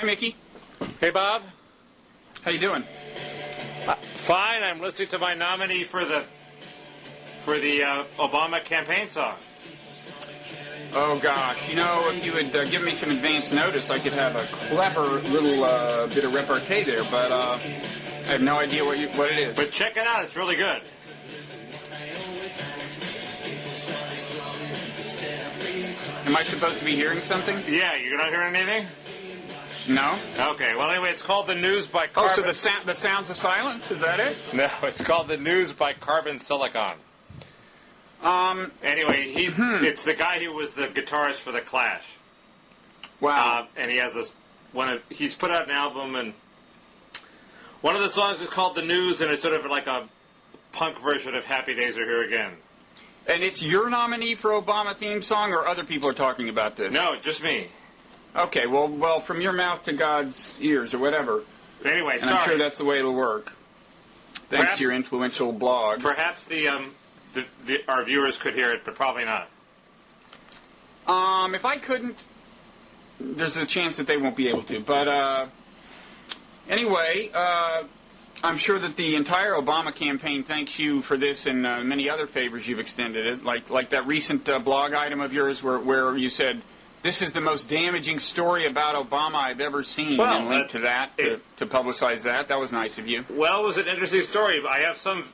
Hi, Mickey. Hey, Bob. How you doing? Fine. I'm listening to my nominee for the Obama campaign song. Oh, gosh. You know, if you would give me some advance notice, I could have a clever little bit of repartee there, but I have no idea what it is. But check it out. It's really good. Am I supposed to be hearing something? Yeah, you're not hearing anything? No? Okay, well, anyway, it's called The News by Carbon... Oh, so the Sounds of Silence? Is that it? No, it's called The News by Carbon Silicon. Anyway, it's the guy who was the guitarist for The Clash. Wow. And he has he's put out an album, and one of the songs is called The News, and it's sort of like a punk version of Happy Days Are Here Again. And it's your nominee for Obama theme song, or other people are talking about this? No, just me. Okay, well, from your mouth to God's ears, or whatever. Anyway, and I'm sure that's the way it'll work. Thanks to your influential blog. Perhaps our viewers could hear it, but probably not. If I couldn't, there's a chance that they won't be able to. But anyway, I'm sure that the entire Obama campaign thanks you for this and many other favors you've extended it, like that recent blog item of yours where you said, "This is the most damaging story about Obama I've ever seen," and linked to that to publicize that. That was nice of you. Well, it was an interesting story. I have some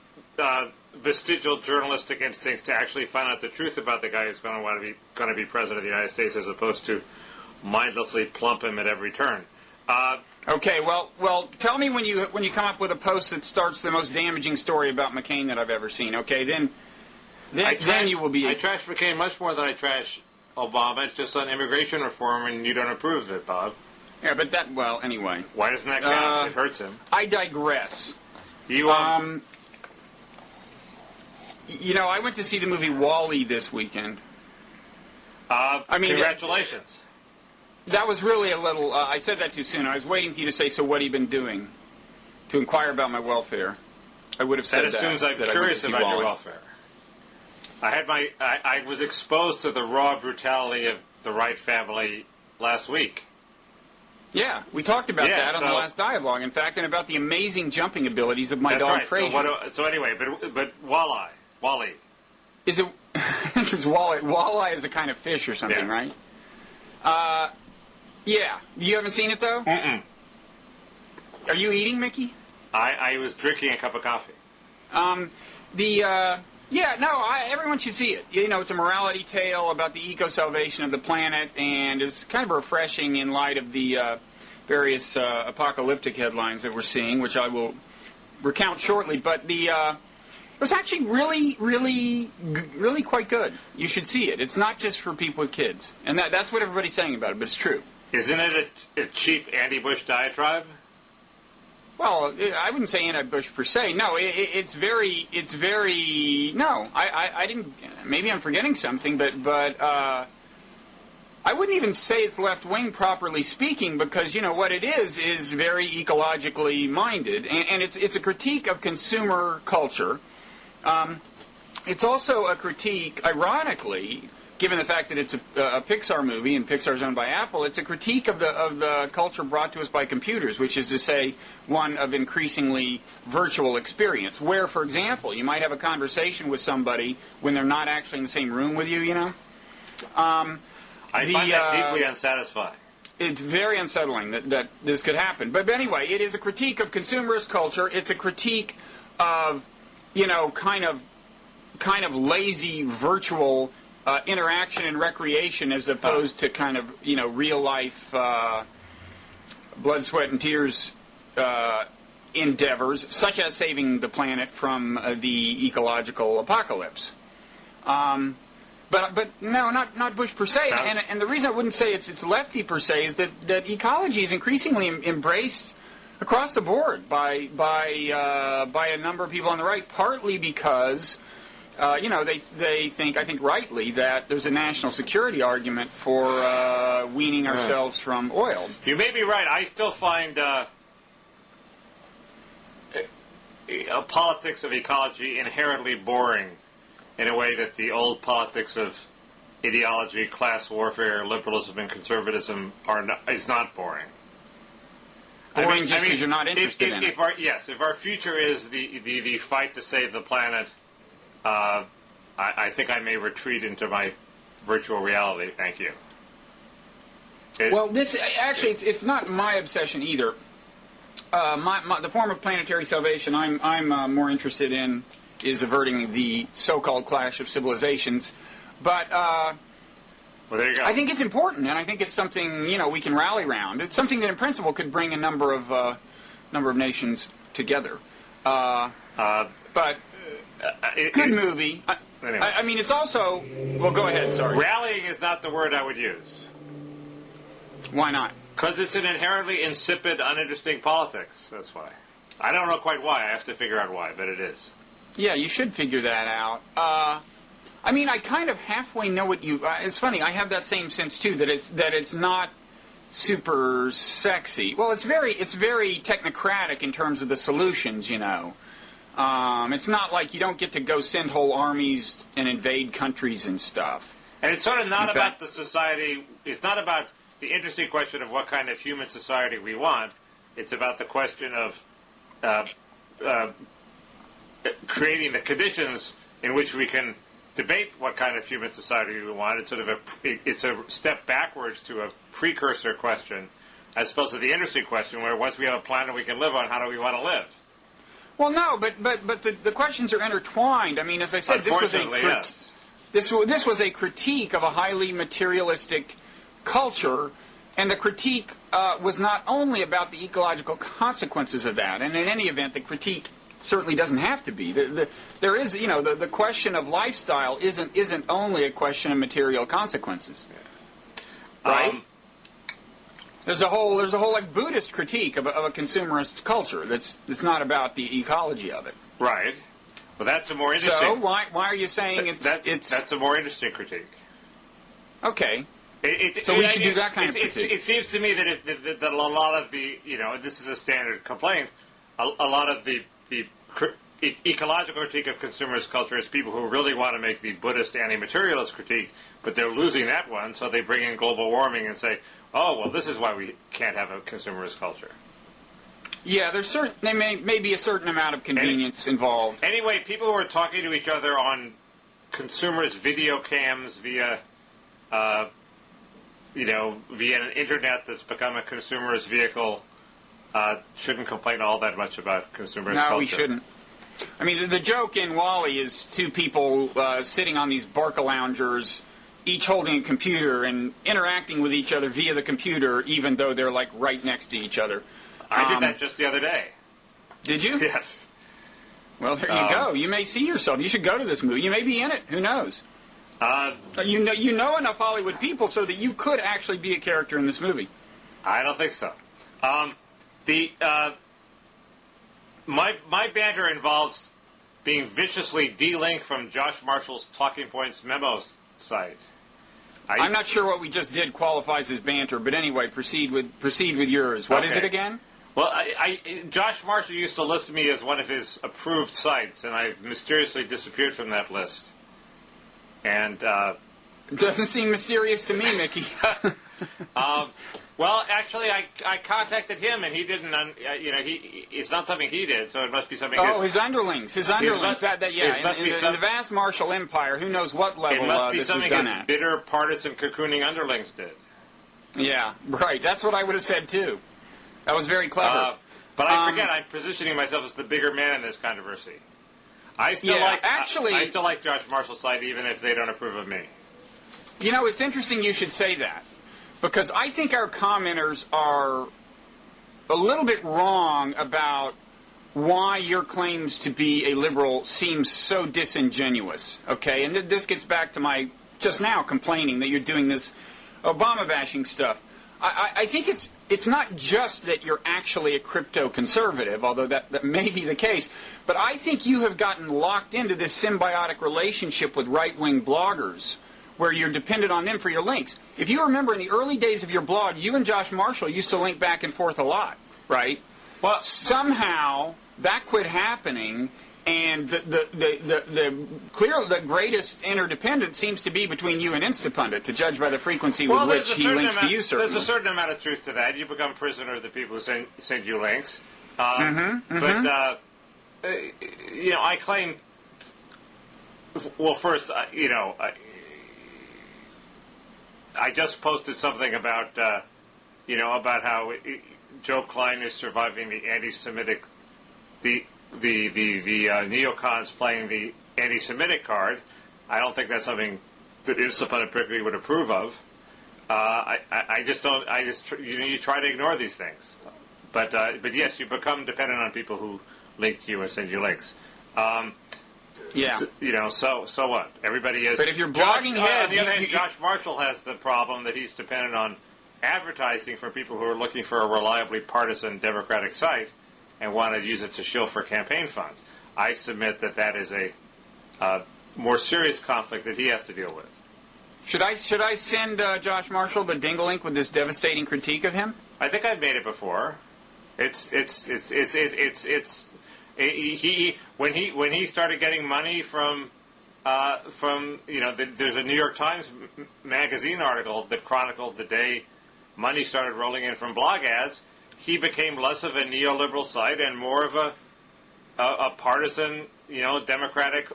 vestigial journalistic instincts to actually find out the truth about the guy who's going to be president of the United States, as opposed to mindlessly plump him at every turn. Okay, well, tell me when you come up with a post that starts the most damaging story about McCain that I've ever seen. Okay, then you will be. I trash McCain much more than I trash Obama. It's just on immigration reform, and you don't approve of it, Bob. Yeah, but anyway. Why doesn't that count? It hurts him. I digress. You You know, I went to see the movie Wall-E this weekend. Congratulations. That was really a little... I said that too soon. I was waiting for you to say, "So what have you been doing?" to inquire about my welfare. I would have said that. That assumes I'm curious about your welfare. I was exposed to the raw brutality of the Wright family last week. Yeah, we talked about that on the last dialogue, in fact, and about the amazing jumping abilities of my dog, Frazier. So anyway, but Wall-E. Is it... Because walleye is a kind of fish or something, right? Yeah. You haven't seen it, though? Mm-mm. Are you eating, Mickey? I was drinking a cup of coffee. Everyone should see it. You know, it's a morality tale about the eco-salvation of the planet, and it's kind of refreshing in light of the various apocalyptic headlines that we're seeing, which I will recount shortly. But it was actually really, really, really quite good. You should see it. It's not just for people with kids. And that's what everybody's saying about it, but it's true. Isn't it a cheap anti-Bush diatribe? Well, I wouldn't say anti-Bush per se. No, it's very. No, I didn't. Maybe I'm forgetting something, but I wouldn't even say it's left-wing, properly speaking, because you know what it is very ecologically minded, and it's a critique of consumer culture. It's also a critique, ironically, given the fact that it's a Pixar movie and Pixar's owned by Apple, it's a critique of the culture brought to us by computers, which is to say, one of increasingly virtual experience. Where, for example, you might have a conversation with somebody when they're not actually in the same room with you. You know, I find that deeply unsatisfying. It's very unsettling that this could happen. But anyway, it is a critique of consumerist culture. It's a critique of kind of lazy virtual interaction and recreation, as opposed to kind of real life blood, sweat, and tears endeavors, such as saving the planet from the ecological apocalypse. But no, not Bush per se. And the reason I wouldn't say it's lefty per se is that ecology is increasingly embraced across the board by a number of people on the right, partly because they think, I think rightly, that there's a national security argument for weaning ourselves from oil. You may be right. I still find politics of ecology inherently boring in a way that the old politics of ideology, class warfare, liberalism, and conservatism is not boring. boring just because you're not interested in it. If our future is the fight to save the planet, I think I may retreat into my virtual reality. Thank you. This actually, it's not my obsession either. The form of planetary salvation I'm more interested in is averting the so-called clash of civilizations. But well, there you go. I think it's important, and I think it's something we can rally around. It's something that, in principle, could bring a number of nations together. But good movie. Anyway. I mean, it's also. Well, go ahead. Sorry. Rallying is not the word I would use. Why not? Because it's an inherently insipid, uninteresting politics. That's why. I don't know quite why. I have to figure out why, but it is. Yeah, you should figure that out. I mean, I kind of halfway know what you. It's funny. I have that same sense too. That it's not super sexy. Well, it's very technocratic in terms of the solutions. It's not like you don't get to go send whole armies and invade countries and stuff. And it's sort of not about the society. It's not about the interesting question of what kind of human society we want. It's about the question of creating the conditions in which we can debate what kind of human society we want. It's sort of it's a step backwards to a precursor question, as opposed to the interesting question where once we have a planet we can live on, how do we want to live? Well, no, but the questions are intertwined. I mean, as I said, this was a critique of a highly materialistic culture, and the critique was not only about the ecological consequences of that. And in any event, the critique certainly doesn't have to be. There is, the question of lifestyle isn't only a question of material consequences, right? There's a whole like Buddhist critique of a consumerist culture that's not about the ecology of it. Right. Well, that's a more interesting. So why are you saying that's a more interesting critique? Okay. So we should do that kind of critique. It seems to me that a lot of the this is a standard complaint. A lot of the ecological critique of consumerist culture is people who really want to make the Buddhist anti-materialist critique, but they're losing that one, so they bring in global warming and say, oh, well, this is why we can't have a consumerist culture. Yeah, there may be a certain amount of convenience involved. Anyway, people who are talking to each other on consumerist video cams via an internet that's become a consumerist vehicle shouldn't complain all that much about consumerist culture. No, we shouldn't. I mean, the joke in WALL-E is two people sitting on these Barca loungers, each holding a computer and interacting with each other via the computer, even though they're like right next to each other. I did that just the other day. Did you? Yes. Well, there you go. You may see yourself. You should go to this movie. You may be in it. Who knows? You know enough Hollywood people so that you could actually be a character in this movie. I don't think so. My banter involves being viciously de-linked from Josh Marshall's Talking Points memo site. I'm not sure what we just did qualifies as banter, but anyway, proceed with yours. What is it again? Well, Josh Marshall used to list me as one of his approved sites, and I've mysteriously disappeared from that list. And it doesn't seem mysterious to me, Mickey. Well, actually, I contacted him, and he didn't. It's not something he did, so it must be something. Oh, his underlings. In the vast Marshall Empire, who knows what level it must be this was something done his at. bitter, partisan, cocooning underlings did. Yeah, right. That's what I would have said too. That was very clever. But I forget. I'm positioning myself as the bigger man in this controversy. I still like Josh Marshall's site, even if they don't approve of me. You know, it's interesting you should say that, because I think our commenters are a little bit wrong about why your claims to be a liberal seem so disingenuous. Okay, and this gets back to my just now complaining that you're doing this Obama bashing stuff. I think it's not just that you're actually a crypto conservative, although that may be the case, but I think you have gotten locked into this symbiotic relationship with right-wing bloggers where you're dependent on them for your links. If you remember in the early days of your blog, you and Josh Marshall used to link back and forth a lot, right? Well, somehow that quit happening, And the greatest interdependence seems to be between you and Instapundit, to judge by the frequency with which he links to you. Certainly, there's a certain amount of truth to that. You become prisoner of the people who send you links. But I claim. Well, first, I just posted something about about how Joe Klein is surviving the anti-Semitic, the neocons playing the anti-Semitic card. I don't think that's something that Instapundit particularly would approve of. I just don't. You try to ignore these things, but yes, you become dependent on people who link to you and send you links. Yeah. So what? Everybody is. But if you're blogging heads, on the other hand, Josh Marshall has the problem that he's dependent on advertising for people who are looking for a reliably partisan Democratic site and want to use it to shill for campaign funds. I submit that is a more serious conflict that he has to deal with. Should I send Josh Marshall the Dinglink with this devastating critique of him? I think I've made it before. When he started getting money from there's a New York Times magazine article that chronicled the day money started rolling in from blog ads. He became less of a neoliberal site and more of a partisan, Democratic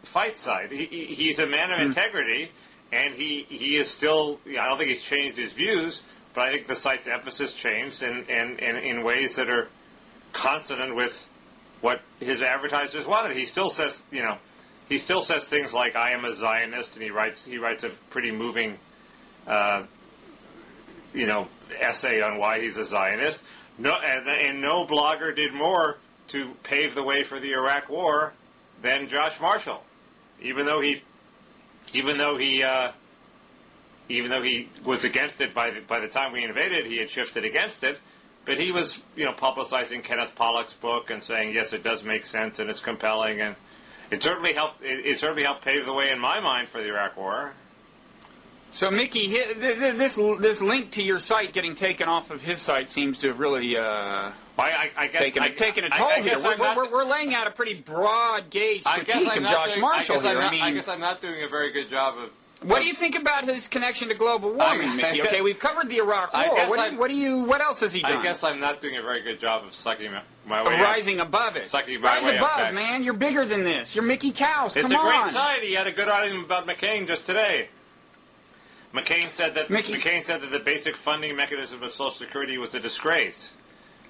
fight side. He's a man of integrity, and he is still. I don't think he's changed his views, but I think the site's emphasis changed and in ways that are consonant with what his advertisers wanted. He still says, things like "I am a Zionist," and he writes a pretty moving, essay on why he's a Zionist. No, and no blogger did more to pave the way for the Iraq War than Josh Marshall, even though he was against it by the time we invaded. He had shifted against it. But he was, publicizing Kenneth Pollock's book and saying, yes, it does make sense and it's compelling, and it certainly helped. It certainly helped pave the way in my mind for the Iraq War. So, Mickey, this link to your site getting taken off of his site seems to have really taken a toll here. We're laying out a pretty broad gauge critique of Josh Marshall here. I guess I'm not doing a very good job of. What do you think about his connection to global warming, Mickey? Okay, we've covered the Iraq War. What else has he done? I guess I'm not doing a very good job of sucking my way rising above it. Rise above, man. You're bigger than this. You're Mickey Cows. Come on. It's a great site. He had a good item about McCain just today. McCain said that the basic funding mechanism of Social Security was a disgrace.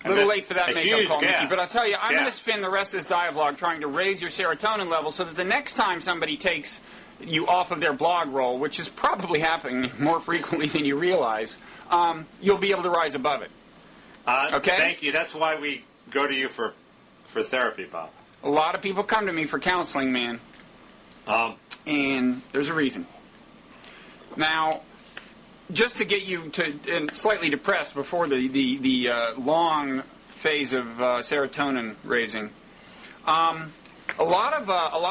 A little late for that makeup call, Mickey, but I'll tell you, I'm going to spend the rest of this dialogue trying to raise your serotonin level so that the next time somebody takes you off of their blog roll, which is probably happening more frequently than you realize, you'll be able to rise above it. Okay? Thank you. That's why we go to you for therapy, Bob. A lot of people come to me for counseling, man. And there's a reason. Now, just to get you to slightly depressed before the long phase of serotonin raising, a lot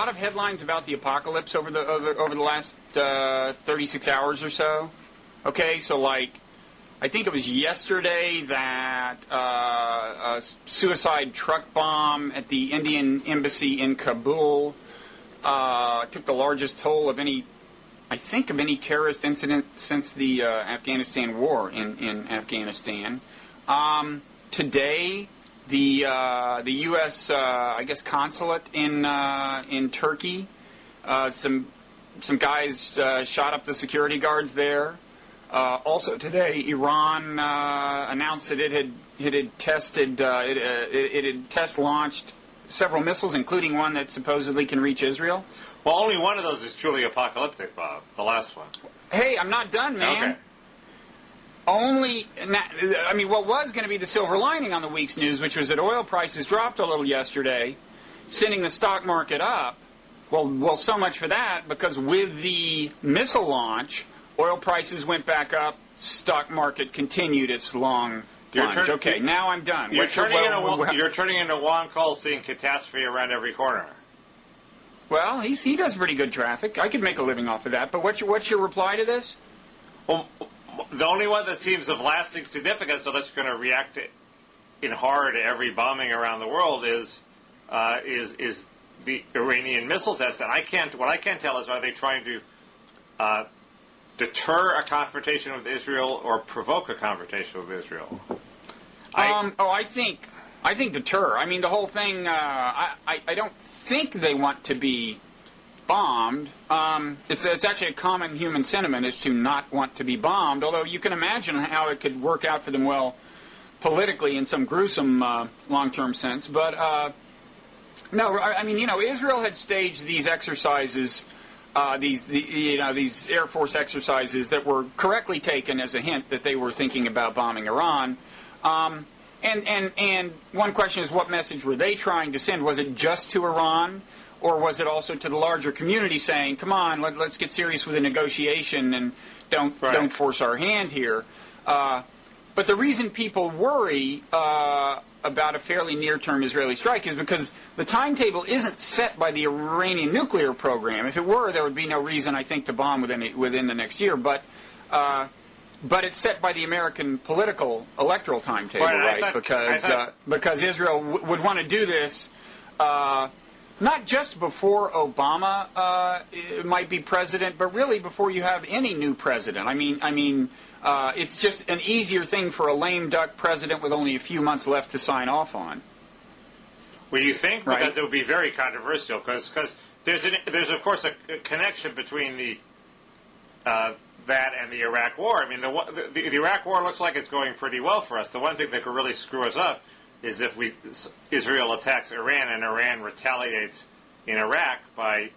of headlines about the apocalypse over the last 36 hours or so. Okay, so like I think it was yesterday that a suicide truck bomb at the Indian embassy in Kabul took the largest toll of any terrorist incident since the Afghanistan war in Afghanistan. Today, the U.S. Consulate in Turkey, some guys shot up the security guards there. Also today, Iran announced that it had test launched several missiles, including one that supposedly can reach Israel. Well, only one of those is truly apocalyptic, Bob. The last one. Hey, I'm not done, man. Okay. What was going to be the silver lining on the week's news, which was that oil prices dropped a little yesterday, sending the stock market up. Well, so much for that, because with the missile launch, oil prices went back up, stock market continued its long plunge. Okay, now I'm done. You're turning into Juan Cole seeing catastrophe around every corner. Well, he does pretty good traffic. I could make a living off of that. But what's your reply to this? Well, the only one that seems of lasting significance, unless you're going to react in horror to every bombing around the world, is the Iranian missile test, and what I can't tell is, are they trying to deter a confrontation with Israel or provoke a confrontation with Israel? I think deter. I mean, the whole thing. I don't think they want to be bombed. It's actually a common human sentiment is to not want to be bombed. Although you can imagine how it could work out for them well politically in some gruesome long-term sense. But no, I mean, Israel had staged these exercises, these Air Force exercises that were correctly taken as a hint that they were thinking about bombing Iran. And one question is, what message were they trying to send? Was it just to Iran, or was it also to the larger community saying, come on, let's get serious with the negotiation and don't force our hand here? But the reason people worry about a fairly near-term Israeli strike is because the timetable isn't set by the Iranian nuclear program. If it were, there would be no reason, I think, to bomb within the next year. But it's set by the American political electoral timetable, right? Because Israel would want to do this not just before Obama might be president, but really before you have any new president. I mean, it's just an easier thing for a lame duck president with only a few months left to sign off on. Well, you think? Right? Because it would be very controversial. Because there's of course a connection between the that and the Iraq War. I mean, the Iraq War looks like it's going pretty well for us. The one thing that could really screw us up is if Israel attacks Iran and Iran retaliates in Iraq by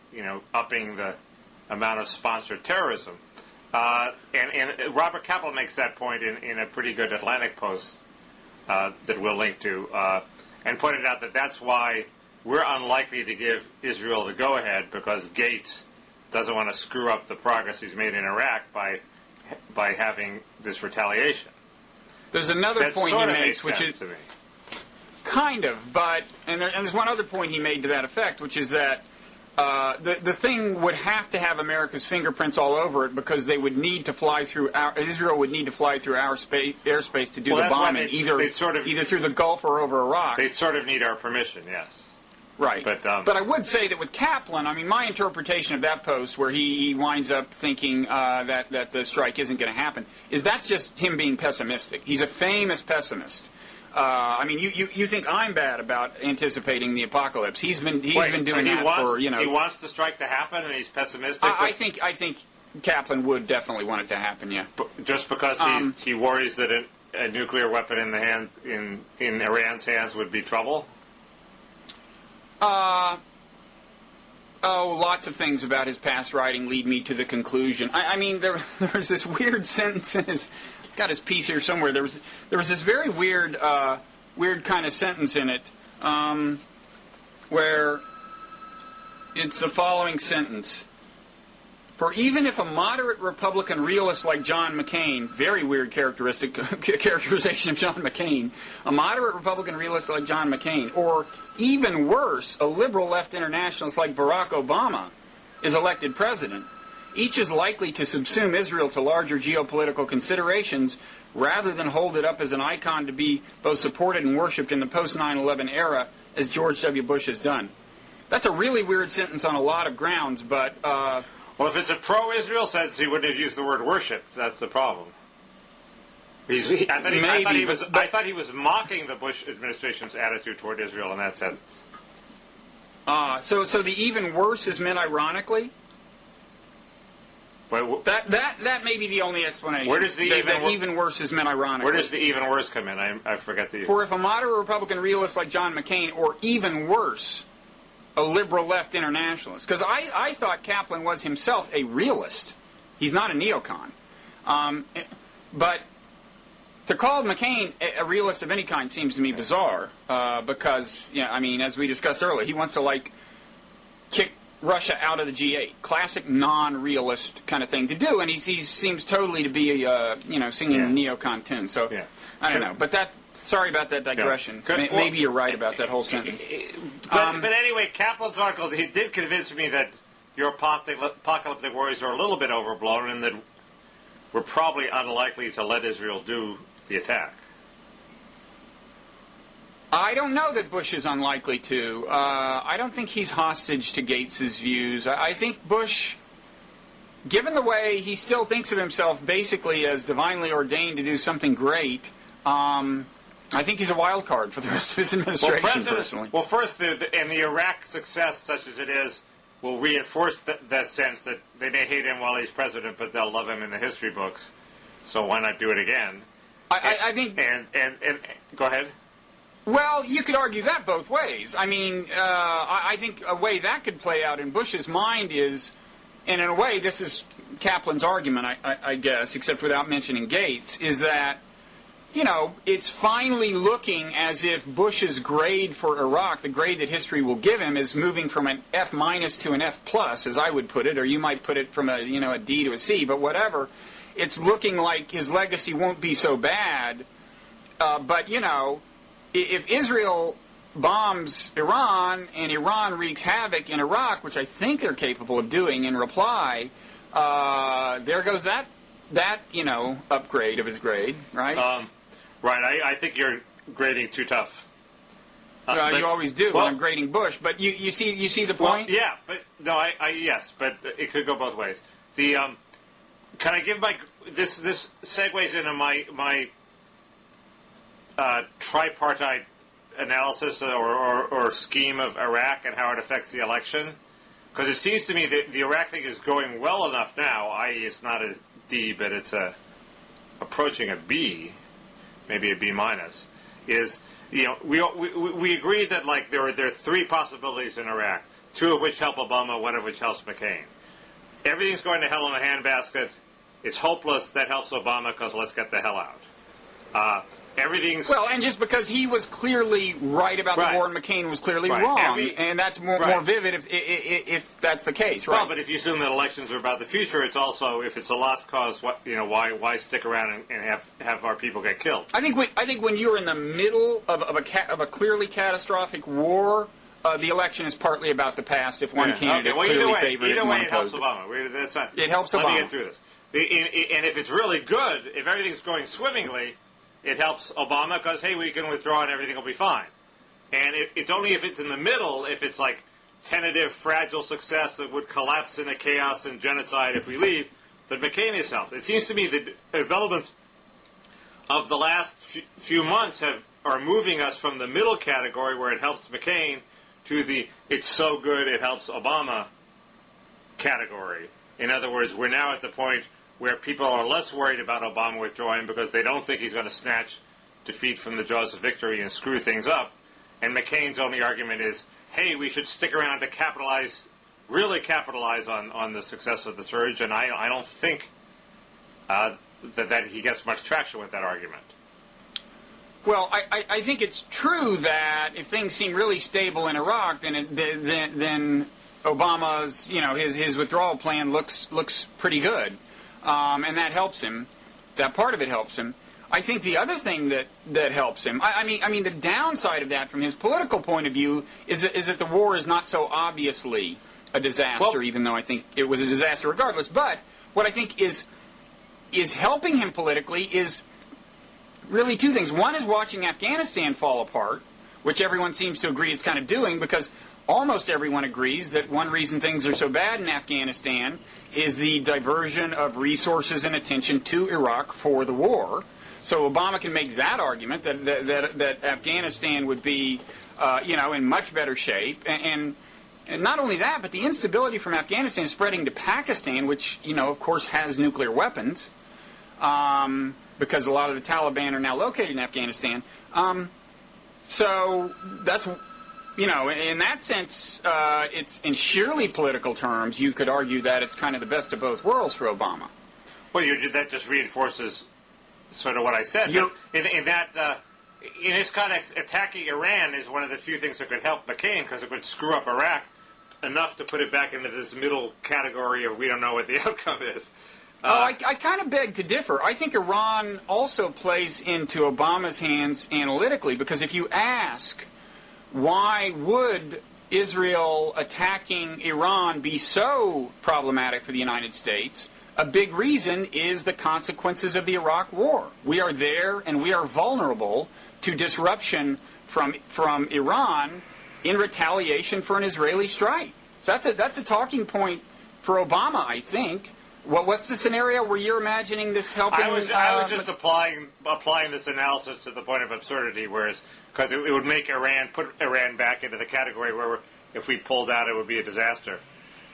upping the amount of sponsored terrorism. And Robert Kaplan makes that point in a pretty good Atlantic post that we'll link to, and pointed out that that's why we're unlikely to give Israel the go-ahead, because Gates doesn't want to screw up the progress he's made in Iraq by having this retaliation. There's another that point sort he of makes, which is to me. Kind of, but and there's one other point he made to that effect, which is that the thing would have to have America's fingerprints all over it, because they would need to fly through Israel would need to fly through our airspace to do the bombing, either through the Gulf or over Iraq. They sort of need our permission, yes. Right. But I would say that with Kaplan, I mean, my interpretation of that post, where he winds up thinking that the strike isn't going to happen, is that's just him being pessimistic. He's a famous pessimist. I mean, you think I'm bad about anticipating the apocalypse? He's been doing that for He wants the strike to happen, and he's pessimistic. I think Kaplan would definitely want it to happen. Yeah. Just because he worries that a nuclear weapon in Iran's hands would be trouble. Lots of things about his past writing lead me to the conclusion. I mean, there's this weird sentence in his. Got his piece here somewhere. There was this very weird kind of sentence in it, where it's the following sentence: "For even if a moderate Republican realist like John McCain, very weird characterization of John McCain, a moderate Republican realist like John McCain, or even worse, a liberal left internationalist like Barack Obama, is elected president, each is likely to subsume Israel to larger geopolitical considerations rather than hold it up as an icon to be both supported and worshipped in the post-9/11 era, as George W. Bush has done." That's a really weird sentence on a lot of grounds, but... well, if it's a pro-Israel sentence, he wouldn't have used the word worship. That's the problem. I thought he was mocking the Bush administration's attitude toward Israel in that sentence. So the even worse is meant ironically? That may be the only explanation. Where does the even worse is meant ironically? Where does the even worse come in? I forget the... For if a moderate Republican realist like John McCain, or even worse, a liberal left internationalist. Because I thought Kaplan was himself a realist. He's not a neocon. But to call McCain a realist of any kind seems to me bizarre. Because, I mean, as we discussed earlier, he wants to, kick Russia out of the G8. Classic non-realist kind of thing to do, and he seems totally to be singing a neocon tune. So I don't know, but sorry about that digression. Maybe you're right about that whole sentence. But anyway, Kaplan's article, he did convince me that your apocalyptic worries are a little bit overblown, and that we're probably unlikely to let Israel do the attack. I don't know that Bush is unlikely to. I don't think he's hostage to Gates's views. I think Bush, given the way he still thinks of himself basically as divinely ordained to do something great, I think he's a wild card for the rest of his administration, personally. Well, first, and the Iraq success, such as it is, will reinforce that sense that they may hate him while he's president, but they'll love him in the history books. So why not do it again? I think... And go ahead. Well, you could argue that both ways. I mean, I think a way that could play out in Bush's mind is, and in a way this is Kaplan's argument, I guess, except without mentioning Gates, is that, you know, it's finally looking as if Bush's grade for Iraq, the grade that history will give him, is moving from an F- to an F+, as I would put it, or you might put it from a D to a C, but whatever. It's looking like his legacy won't be so bad, but, you know, if Israel bombs Iran and Iran wreaks havoc in Iraq, which I think they're capable of doing in reply, there goes that upgrade of his grade, right? Right. I think you're grading too tough. You always do when I'm grading Bush, but you see the point? Well, yeah, but no, yes, but it could go both ways. Can I give this segues into my tripartite analysis or scheme of Iraq and how it affects the election? Because it seems to me that the Iraq thing is going well enough now, i.e. it's not a D, but it's approaching a B, maybe a B minus, is, you know, we agree that, like, there are three possibilities in Iraq, two of which help Obama, one of which helps McCain. Everything's going to hell in a handbasket. It's hopeless. That helps Obama because let's get the hell out. Everything's... Well, and just because he was clearly right about the war and McCain was clearly wrong, and that's more vivid if that's the case, right? Well, but if you assume that elections are about the future, it's also, if it's a lost cause, why stick around and have our people get killed? I think when you're in the middle of a clearly catastrophic war, the election is partly about the past. If one candidate clearly favored it, either way, it helps Obama. That's not, it helps Obama. Let me get through this. And if it's really good, if everything's going swimmingly, it helps Obama because, hey, we can withdraw and everything will be fine. And it's only if it's in the middle, if it's like tentative, fragile success that would collapse into chaos and genocide if we leave, that McCain is helped. It seems to me that developments of the last few months are moving us from the middle category where it helps McCain to the it's so good it helps Obama category. In other words, we're now at the point where people are less worried about Obama withdrawing because they don't think he's going to snatch defeat from the jaws of victory and screw things up. And McCain's only argument is, hey, we should stick around to really capitalize on the success of the surge. And I don't think that he gets much traction with that argument. Well, I think it's true that if things seem really stable in Iraq, then Obama's, his withdrawal plan looks pretty good. And that helps him. That part of it helps him. I think the other thing that helps him, I mean, the downside of that from his political point of view is that the war is not so obviously a disaster, even though I think it was a disaster regardless. But what I think is helping him politically is really two things. One is watching Afghanistan fall apart, which everyone seems to agree it's kind of doing, because almost everyone agrees that one reason things are so bad in Afghanistan is the diversion of resources and attention to Iraq for the war. So Obama can make that argument that Afghanistan would be, in much better shape. And not only that, but the instability from Afghanistan spreading to Pakistan, which, of course, has nuclear weapons, because a lot of the Taliban are now located in Afghanistan. So that's... in that sense, it's in sheerly political terms, you could argue that it's kind of the best of both worlds for Obama. Well, that just reinforces sort of what I said. In this context, attacking Iran is one of the few things that could help McCain, because it would screw up Iraq enough to put it back into this middle category of we don't know what the outcome is. I kind of beg to differ. I think Iran also plays into Obama's hands analytically, because if you ask, why would Israel attacking Iran be so problematic for the United States? a big reason is the consequences of the Iraq War. We are there, and we are vulnerable to disruption from Iran in retaliation for an Israeli strike. So that's a talking point for Obama, I think. What's the scenario where you're imagining this helping? I was just applying this analysis to the point of absurdity, whereas because it would make put Iran back into the category where if we pulled out, it would be a disaster.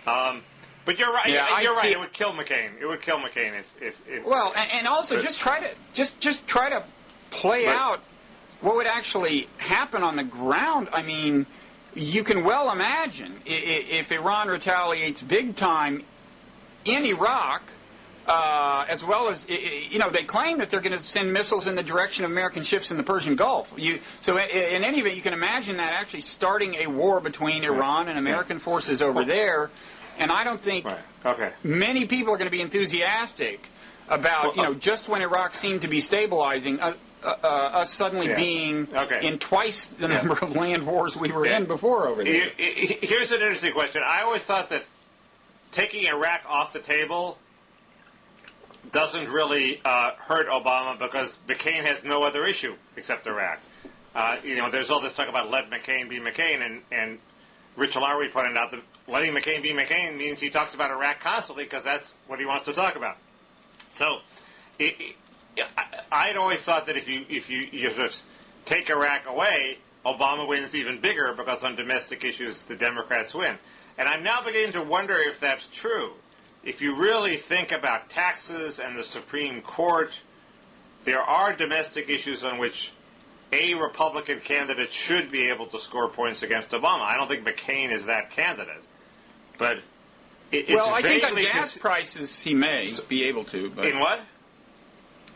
But you're right. Yeah, you're right. It would kill McCain. It would kill McCain if well, and also just try to play out what would actually happen on the ground. I mean, you can well imagine if Iran retaliates big time in Iraq, as well as, they claim that they're going to send missiles in the direction of American ships in the Persian Gulf. So in any event, you can imagine that actually starting a war between Iran and American forces over there. And I don't think many people are going to be enthusiastic about, just when Iraq seemed to be stabilizing, us suddenly being in twice the number of land wars we were in before over there. Here's an interesting question. I always thought that taking Iraq off the table doesn't really hurt Obama because McCain has no other issue except Iraq. There's all this talk about let McCain be McCain, and Rich Lowry pointed out that letting McCain be McCain means he talks about Iraq constantly because that's what he wants to talk about. So I'd always thought that if you sort of take Iraq away, Obama wins even bigger because on domestic issues the Democrats win. And I'm now beginning to wonder if that's true. If you really think about taxes and the Supreme Court, there are domestic issues on which a Republican candidate should be able to score points against Obama. I don't think McCain is that candidate. But it's I think on gas prices he may be able to. But in what?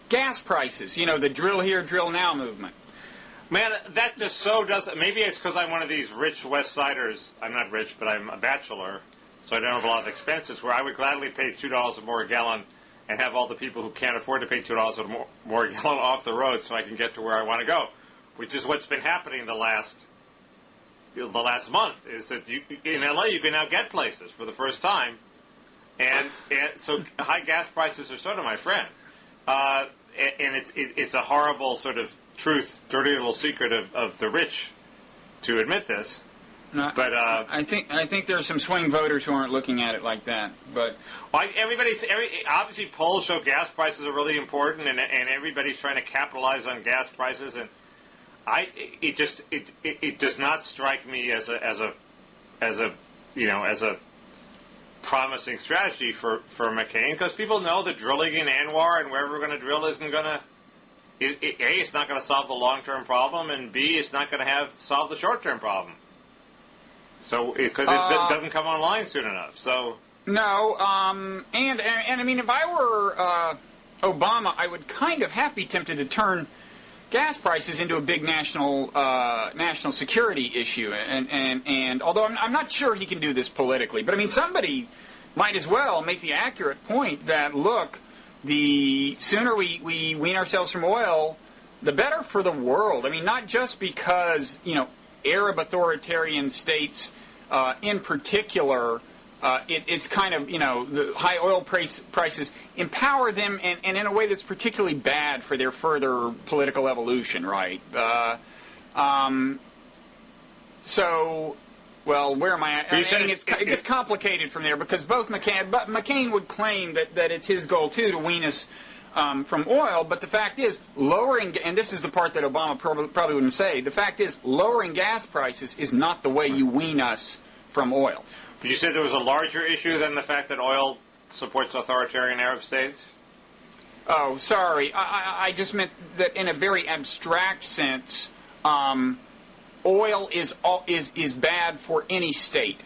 Gas prices. The drill here, drill now movement. Man, that just so doesn't... Maybe it's because I'm one of these rich West Siders. I'm not rich, but I'm a bachelor, so I don't have a lot of expenses, where I would gladly pay $2 more a gallon and have all the people who can't afford to pay $2 more a gallon off the road so I can get to where I want to go, which is what's been happening the last month, is that in L.A. you can now get places for the first time, and so high gas prices are sort of my friend. And it's a horrible sort of truth, dirty little secret of the rich to admit this. No, but I think there are some swing voters who aren't looking at it like that. But obviously polls show gas prices are really important, and everybody's trying to capitalize on gas prices, and it does not strike me as a promising strategy for McCain, because people know that drilling in Anwar and wherever we're going to drill isn't going to. A, it's not going to solve the long-term problem, and B, it's not going to solve the short-term problem. So, because it doesn't come online soon enough. So no, and I mean, if I were Obama, I would kind of be tempted to turn gas prices into a big national security issue, and although I'm not sure he can do this politically, but I mean, somebody might as well make the accurate point that, look, the sooner we wean ourselves from oil, the better for the world. I mean, not just because, Arab authoritarian states in particular, it's kind of, the high oil prices empower them and in a way that's particularly bad for their further political evolution, right? Well, where am I at? It gets complicated from there because McCain would claim that it's his goal, too, to wean us from oil. But the fact is, and this is the part that Obama probably wouldn't say, the fact is, lowering gas prices is not the way you wean us from oil. But you said there was a larger issue than the fact that oil supports authoritarian Arab states? Oh, sorry. I just meant that in a very abstract sense, oil is bad for any state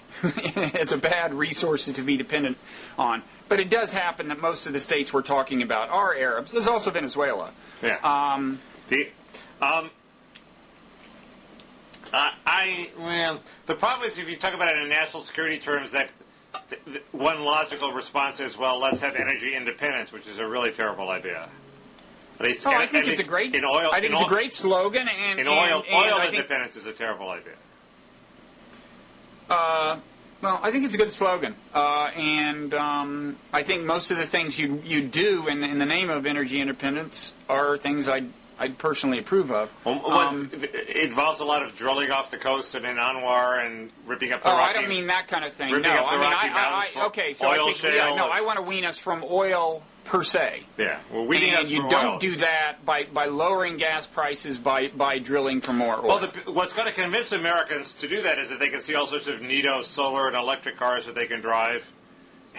as a bad resource to be dependent on. But it does happen that most of the states we're talking about are Arabs. There's also Venezuela. Yeah. The problem is if you talk about it in national security terms, that one logical response is, well, let's have energy independence, which is a really terrible idea. I think it's a great. It's a great slogan, and oil independence independence is a terrible idea. Well, I think it's a good slogan, and I think most of the things you do in the name of energy independence are things I'd personally approve of. It involves a lot of drilling off the coast and in Anwar and ripping up the Rocky... I don't mean that kind of thing. Ripping No, up the Rocky Mountains oil shale. I want to wean us from oil per se. Yeah, well, weaning us from oil. And you don't do that by lowering gas prices by drilling for more oil. Well, what's going to convince Americans to do that is that they can see all sorts of neato solar and electric cars that they can drive,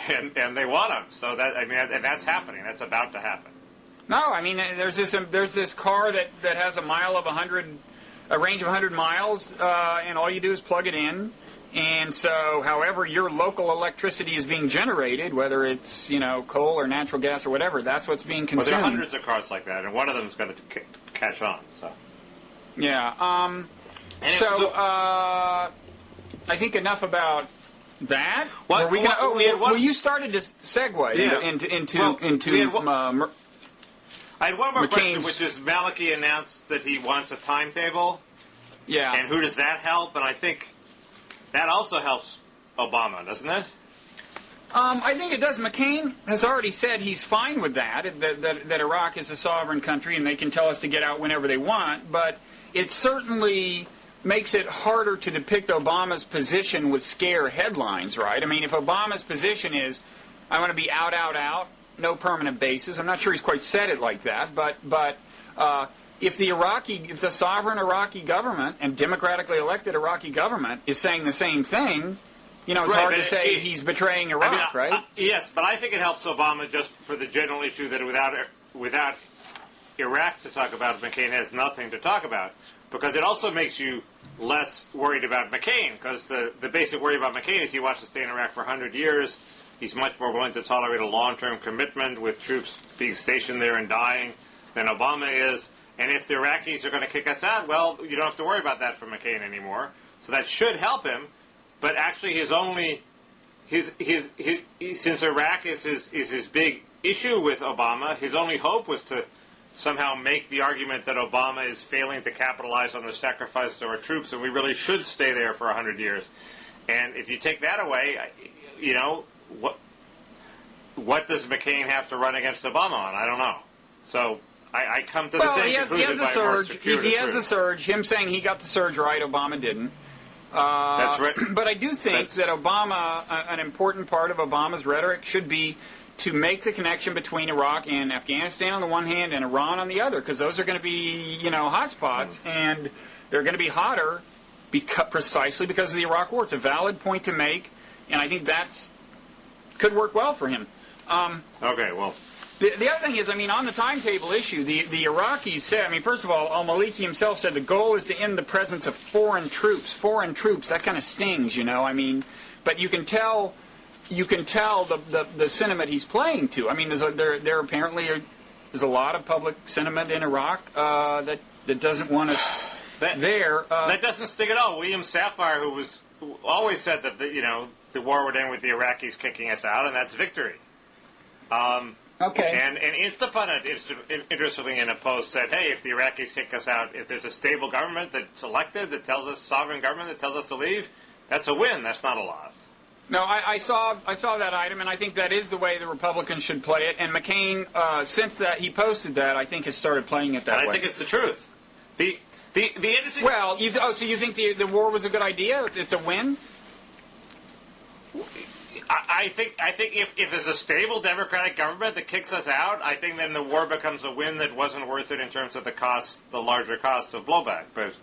and they want them. So and that's happening. That's about to happen. No, I mean there's this car that has a range of 100 miles, and all you do is plug it in. And so, however your local electricity is being generated, whether it's coal or natural gas or whatever, that's what's being consumed. Well, there are hundreds of cars like that, and one of them's going to catch on. So. Yeah. I think enough about that. You started to segue into. I had one more question, which is Maliki announced that he wants a timetable. Yeah. And who does that help? And I think that also helps Obama, doesn't it? I think it does. McCain has already said he's fine with that Iraq is a sovereign country and they can tell us to get out whenever they want, but it certainly makes it harder to depict Obama's position with scare headlines, right? I mean, if Obama's position is, I want to be out, no permanent bases, I'm not sure he's quite said it like that, but if the sovereign Iraqi government and democratically elected Iraqi government is saying the same thing, it's hard to say he's betraying Iraq, right? Yes, but I think it helps Obama just for the general issue that without Iraq to talk about, McCain has nothing to talk about, because it also makes you less worried about McCain, because the basic worry about McCain is he wants to stay in Iraq for 100 years. He's much more willing to tolerate a long-term commitment with troops being stationed there and dying than Obama is. And if the Iraqis are going to kick us out, well, you don't have to worry about that for McCain anymore. So that should help him. But actually, since Iraq is his big issue with Obama, his only hope was to somehow make the argument that Obama is failing to capitalize on the sacrifice of our troops, and we really should stay there for 100 years. And if you take that away, what does McCain have to run against Obama on? I don't know. So I come to the same conclusion. He has the surge. Him saying he got the surge right, Obama didn't. That's right. But I do think that Obama, an important part of Obama's rhetoric should be to make the connection between Iraq and Afghanistan on the one hand and Iran on the other, because those are going to be, hot spots, and they're going to be hotter precisely because of the Iraq War. It's a valid point to make, and I think could work well for him. Okay, well. The other thing is, on the timetable issue, the Iraqis said, first of all, al-Maliki himself said the goal is to end the presence of foreign troops. Foreign troops, that kind of stings, but you can tell the sentiment he's playing to. There apparently is a lot of public sentiment in Iraq that doesn't want us there. That doesn't sting at all. William Safire, who always said that the war would end with the Iraqis kicking us out, and that's victory. Okay. And Instapundit, interestingly in a post, said, hey, if the Iraqis kick us out, if there's a stable government that's elected that tells us, sovereign government that tells us to leave, that's a win. That's not a loss. No, I saw that item, and I think that is the way the Republicans should play it. And McCain, since that he posted that, I think has started playing it that way. I think it's the truth. The interesting. Well, so you think the war was a good idea? It's a win? I think if there's a stable democratic government that kicks us out, I think then the war becomes a win that wasn't worth it in terms of the larger cost of blowback. But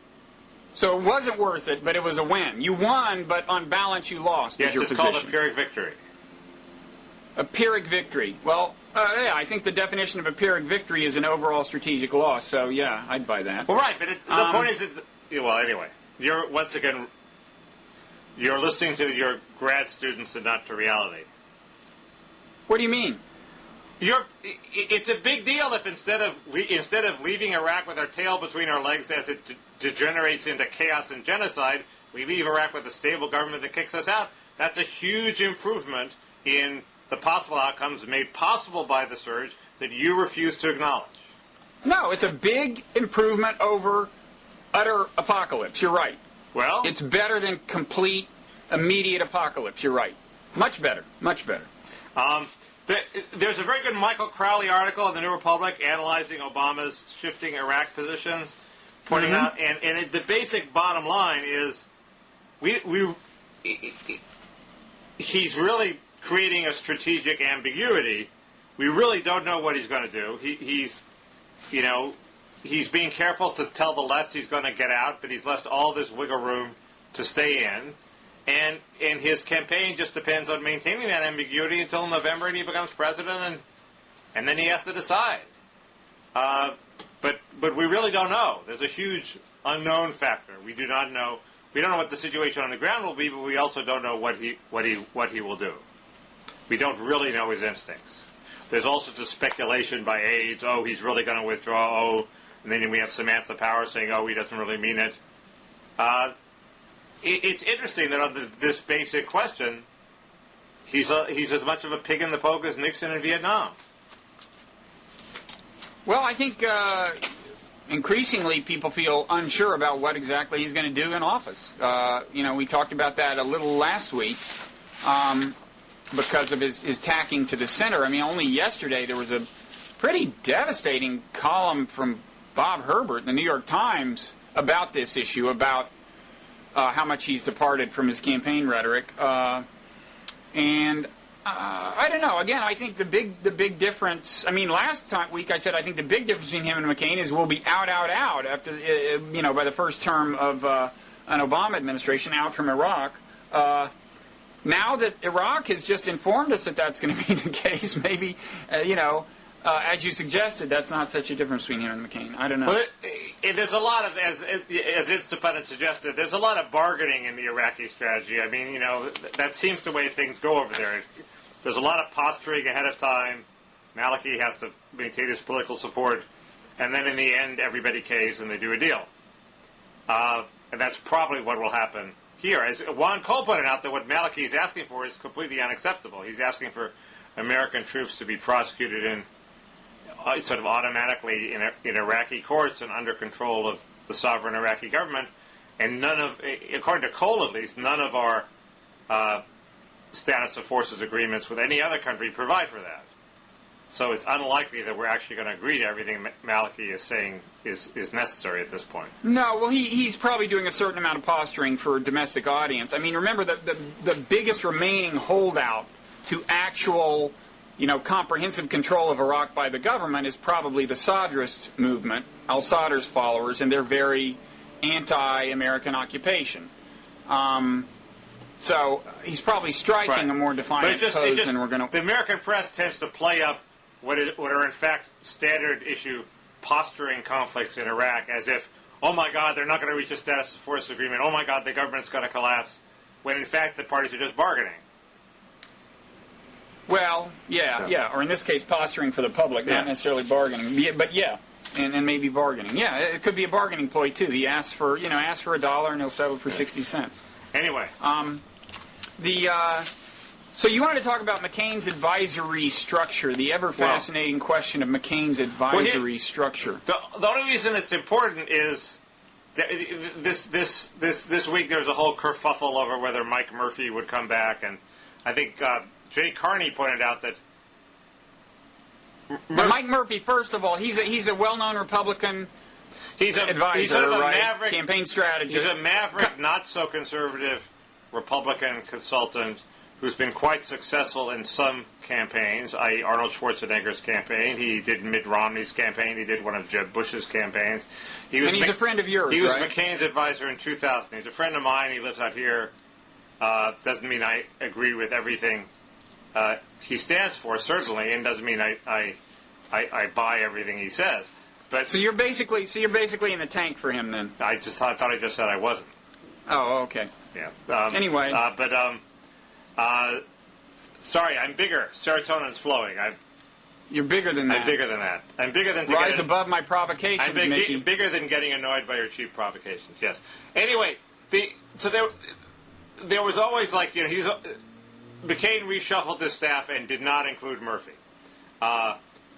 so it wasn't worth it, but it was a win. You won, but on balance you lost. Yes, it's called a Pyrrhic victory. A Pyrrhic victory. Well, I think the definition of a Pyrrhic victory is an overall strategic loss. So yeah, I'd buy that. Well, right, but the point is that anyway, you're listening to your grad students and not to reality. What do you mean? It's a big deal if instead of leaving Iraq with our tail between our legs as it degenerates into chaos and genocide, we leave Iraq with a stable government that kicks us out. That's a huge improvement in the possible outcomes made possible by the surge that you refuse to acknowledge. No, it's a big improvement over utter apocalypse. You're right. Well, it's better than complete immediate apocalypse. You're right. Much better. Much better. There's a very good Michael Crowley article in the New Republic analyzing Obama's shifting Iraq positions, pointing out, and the basic bottom line is, he's really creating a strategic ambiguity. We really don't know what he's going to do. He's being careful to tell the left he's going to get out, but he's left all this wiggle room to stay in. And his campaign just depends on maintaining that ambiguity until November and he becomes president, and then he has to decide. But we really don't know. There's a huge unknown factor. We do not know. We don't know what the situation on the ground will be, but we also don't know what he will do. We don't really know his instincts. There's also just speculation by aides. Oh, he's really going to withdraw. Oh, and then we have Samantha Power saying, oh, he doesn't really mean it. It's interesting that on this basic question, he's as much of a pig in the poke as Nixon in Vietnam. Well, I think increasingly people feel unsure about what exactly he's going to do in office. We talked about that a little last week because of his tacking to the center. I mean, only yesterday there was a pretty devastating column from Bob Herbert in the New York Times about this issue, about how much he's departed from his campaign rhetoric. And I don't know. Again, I think the big difference. I mean, last week I said I think the big difference between him and McCain is we'll be out after by the first term of an Obama administration, out from Iraq. Now that Iraq has just informed us that that's going to be the case, maybe as you suggested, that's not such a difference between him and McCain. I don't know. Well, there's a lot of, as Instapundit suggested, there's a lot of bargaining in the Iraqi strategy. I mean, that seems the way things go over there. There's a lot of posturing ahead of time. Maliki has to maintain his political support, and then in the end, everybody caves and they do a deal. And that's probably what will happen here. As Juan Cole pointed out, that what Maliki is asking for is completely unacceptable. He's asking for American troops to be prosecuted in sort of automatically in Iraqi courts and under control of the sovereign Iraqi government. And according to Cole at least, none of our status of forces agreements with any other country provide for that. So it's unlikely that we're actually going to agree to everything Maliki is saying is necessary at this point. No, well, he's probably doing a certain amount of posturing for a domestic audience. I mean, remember that the biggest remaining holdout to actual, comprehensive control of Iraq by the government is probably the Sadrist movement, al-Sadr's followers, and they're very anti-American occupation. So he's probably striking a more defiant pose than we're going to. The American press tends to play up what are in fact standard issue posturing conflicts in Iraq as if, oh my God, they're not going to reach a status of forces agreement. Oh my God, the government's going to collapse. When in fact the parties are just bargaining. Well, yeah, or in this case, posturing for the public, not necessarily bargaining. But and maybe bargaining. Yeah, it could be a bargaining ploy too. He asks for $1 and he'll settle for 60 cents. Anyway, so you wanted to talk about McCain's advisory structure, the ever fascinating question of McCain's advisory structure. The only reason it's important is that this week there was a whole kerfuffle over whether Mike Murphy would come back, and I think Jay Carney pointed out that Mike Murphy, first of all, he's a well-known Republican advisor, he's sort of a right? Maverick, campaign strategist. He's a maverick, not so conservative Republican consultant who's been quite successful in some campaigns, i.e. Arnold Schwarzenegger's campaign. He did Mitt Romney's campaign. He did one of Jeb Bush's campaigns. He's a friend of yours, He was right? McCain's advisor in 2000. He's a friend of mine. He lives out here. Doesn't mean I agree with everything he stands for, certainly, and doesn't mean I buy everything he says. But so you're basically in the tank for him then. I thought I just said I wasn't. Oh, okay. Yeah. Anyway, sorry, I'm bigger. Serotonin's flowing. You're bigger than that. I'm bigger than that. I'm bigger than rise above my provocations. I'm bigger than getting annoyed by your cheap provocations. Yes. Anyway, there was always McCain reshuffled his staff and did not include Murphy,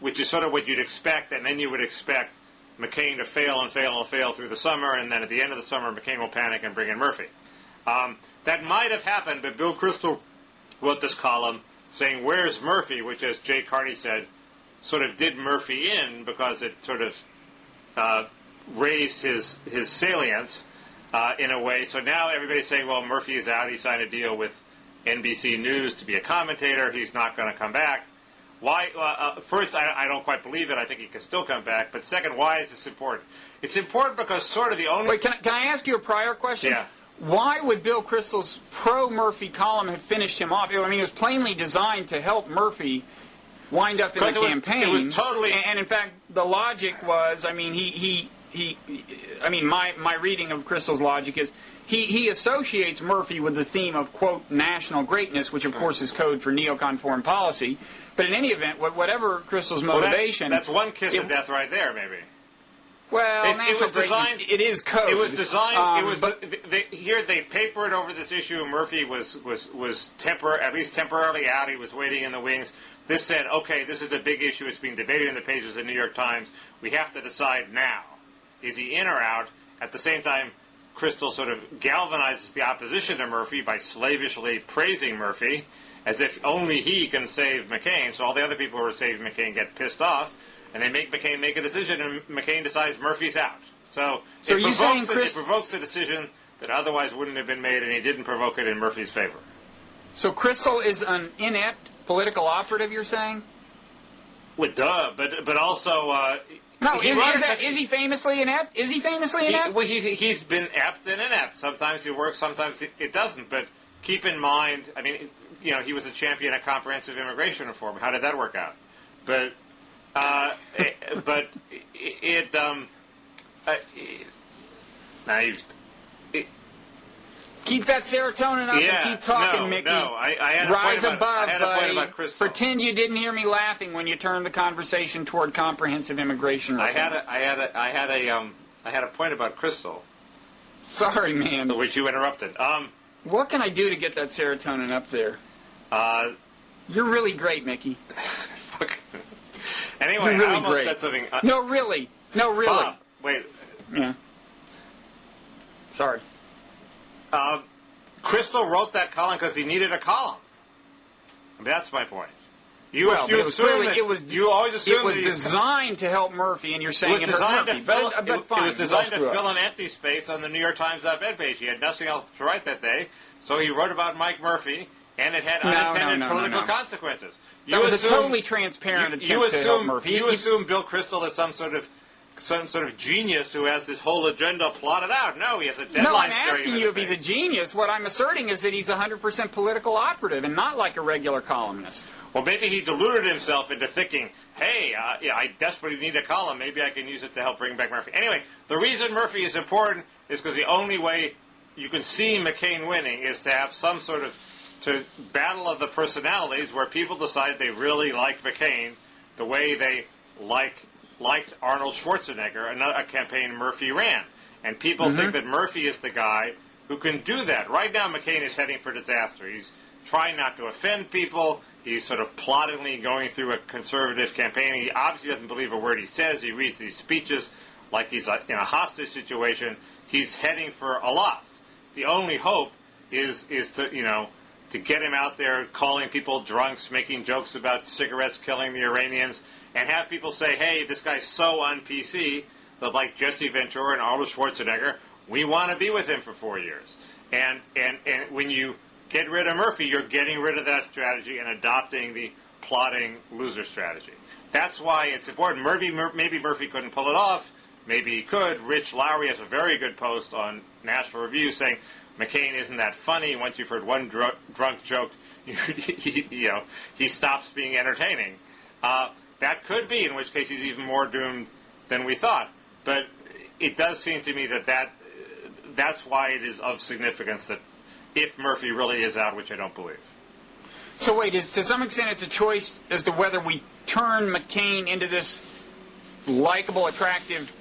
which is sort of what you'd expect, and then you would expect McCain to fail and fail and fail through the summer, and then at the end of the summer, McCain will panic and bring in Murphy. That might have happened, but Bill Kristol wrote this column saying, "Where's Murphy?" which, as Jay Carney said, sort of did Murphy in because it sort of raised his salience in a way. So now everybody's saying, well, Murphy is out. He signed a deal with NBC News to be a commentator. He's not going to come back. Why? First, I don't quite believe it. I think he can still come back. But second, why is this important? It's important because sort of the only... Wait, can I ask you a prior question? Yeah. Why would Bill Kristol's pro-Murphy column have finished him off? I mean, it was plainly designed to help Murphy wind up in the campaign. It was totally... And in fact, the logic was, I mean, my reading of Kristol's logic is he associates Murphy with the theme of, quote, national greatness, which of course is code for neocon foreign policy. But in any event, whatever Kristol's motivation... Well, that's one kiss of death right there, maybe. Well, it was designed. It is code. It was designed. Here they papered over this issue. Murphy was at least temporarily out. He was waiting in the wings. This said, okay, this is a big issue. It's being debated in the pages of the New York Times. We have to decide now: is he in or out? At the same time, Kristol sort of galvanizes the opposition to Murphy by slavishly praising Murphy, as if only he can save McCain. So all the other people who are saving McCain get pissed off. And they make McCain make a decision, and McCain decides Murphy's out. So it provokes a decision that otherwise wouldn't have been made, and he didn't provoke it in Murphy's favor. So Kristol is an inept political operative, you're saying? Well, duh, but also... no, is he famously inept? Is he famously inept? Well, he's been apt and inept. Sometimes it works, sometimes it doesn't. But keep in mind, I mean, he was a champion of comprehensive immigration reform. How did that work out? But... keep that serotonin up and keep talking, Mickey. No, I had Rise above, I had a point about Kristol. Pretend you didn't hear me laughing when you turned the conversation toward comprehensive immigration reform. I had a point about Kristol. Sorry, man. Which you interrupted. What can I do to get that serotonin up there? You're really great, Mickey. Anyway, really I almost great. said something. No, really. Bob, wait. Yeah. Sorry. Kristol wrote that column because he needed a column. I mean, that's my point. You always assume it was designed to help Murphy, and you're saying it was designed Murphy. It was designed to fill an empty space on the New York Times op-ed page. He had nothing else to write that day, so he wrote about Mike Murphy, and it had unintended political consequences. That was a totally transparent attempt to help Murphy. You assume Bill Kristol is some sort of genius who has this whole agenda plotted out. No, he has a deadline. No, I'm asking you if he's a genius. What I'm asserting is that he's 100% political operative and not like a regular columnist. Well, maybe he deluded himself into thinking, hey, I desperately need a column. Maybe I can use it to help bring back Murphy. Anyway, the reason Murphy is important is because the only way you can see McCain winning is to have some sort of battle of the personalities where people decide they really like McCain the way they liked Arnold Schwarzenegger, a campaign Murphy ran. And people think that Murphy is the guy who can do that. Right now, McCain is heading for disaster. He's trying not to offend people. He's sort of ploddingly going through a conservative campaign. He obviously doesn't believe a word he says. He reads these speeches like he's in a hostage situation. He's heading for a loss. The only hope is to get him out there calling people drunks, making jokes about cigarettes killing the Iranians, and have people say, hey, this guy's so un-PC that, like Jesse Ventura and Arnold Schwarzenegger, we want to be with him for 4 years. And when you get rid of Murphy, you're getting rid of that strategy and adopting the plotting loser strategy. That's why it's important. Maybe Murphy couldn't pull it off. Maybe he could. Rich Lowry has a very good post on National Review saying, McCain isn't that funny. Once you've heard one drunk joke, he stops being entertaining. That could be, in which case he's even more doomed than we thought. But it does seem to me that's why it is of significance that if Murphy really is out, which I don't believe. So wait, to some extent it's a choice as to whether we turn McCain into this likable, attractive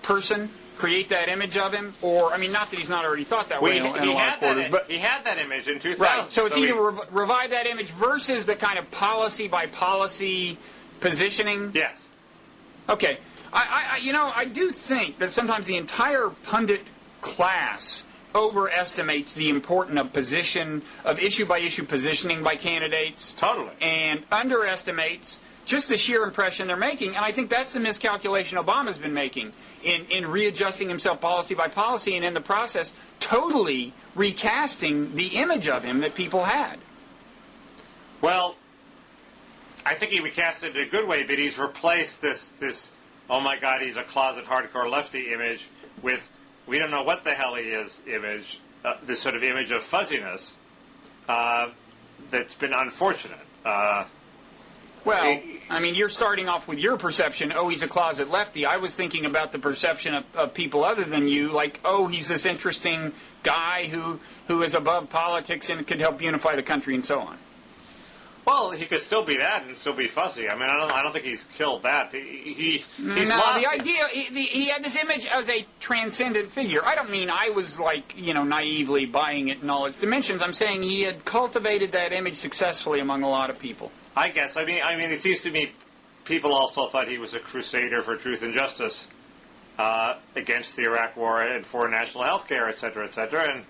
person, create that image of him, or, I mean, not that he's not already thought that way in a lot of quarters, but he had that image in 2000. Right, so it's either revive that image versus the kind of policy-by-policy positioning? Yes. Okay. I do think that sometimes the entire pundit class overestimates the importance of issue-by-issue positioning by candidates. Totally. And underestimates just the sheer impression they're making. And I think that's the miscalculation Obama's been making in readjusting himself policy by policy, and in the process totally recasting the image of him that people had. Well, I think he recast it in a good way, but he's replaced this oh my God, he's a closet hardcore lefty image with we don't know what the hell he is image, this sort of image of fuzziness that's been unfortunate. Well, I mean, you're starting off with your perception, oh, he's a closet lefty. I was thinking about the perception of people other than you, like, oh, he's this interesting guy who is above politics and could help unify the country and so on. Well, he could still be that and still be fuzzy. I mean, I don't think he's killed that. He's lost the idea, he had this image as a transcendent figure. I don't mean I was, like, naively buying it in all its dimensions. I'm saying he had cultivated that image successfully among a lot of people. I guess. I mean, it seems to me people also thought he was a crusader for truth and justice against the Iraq War and for national health care, et cetera, and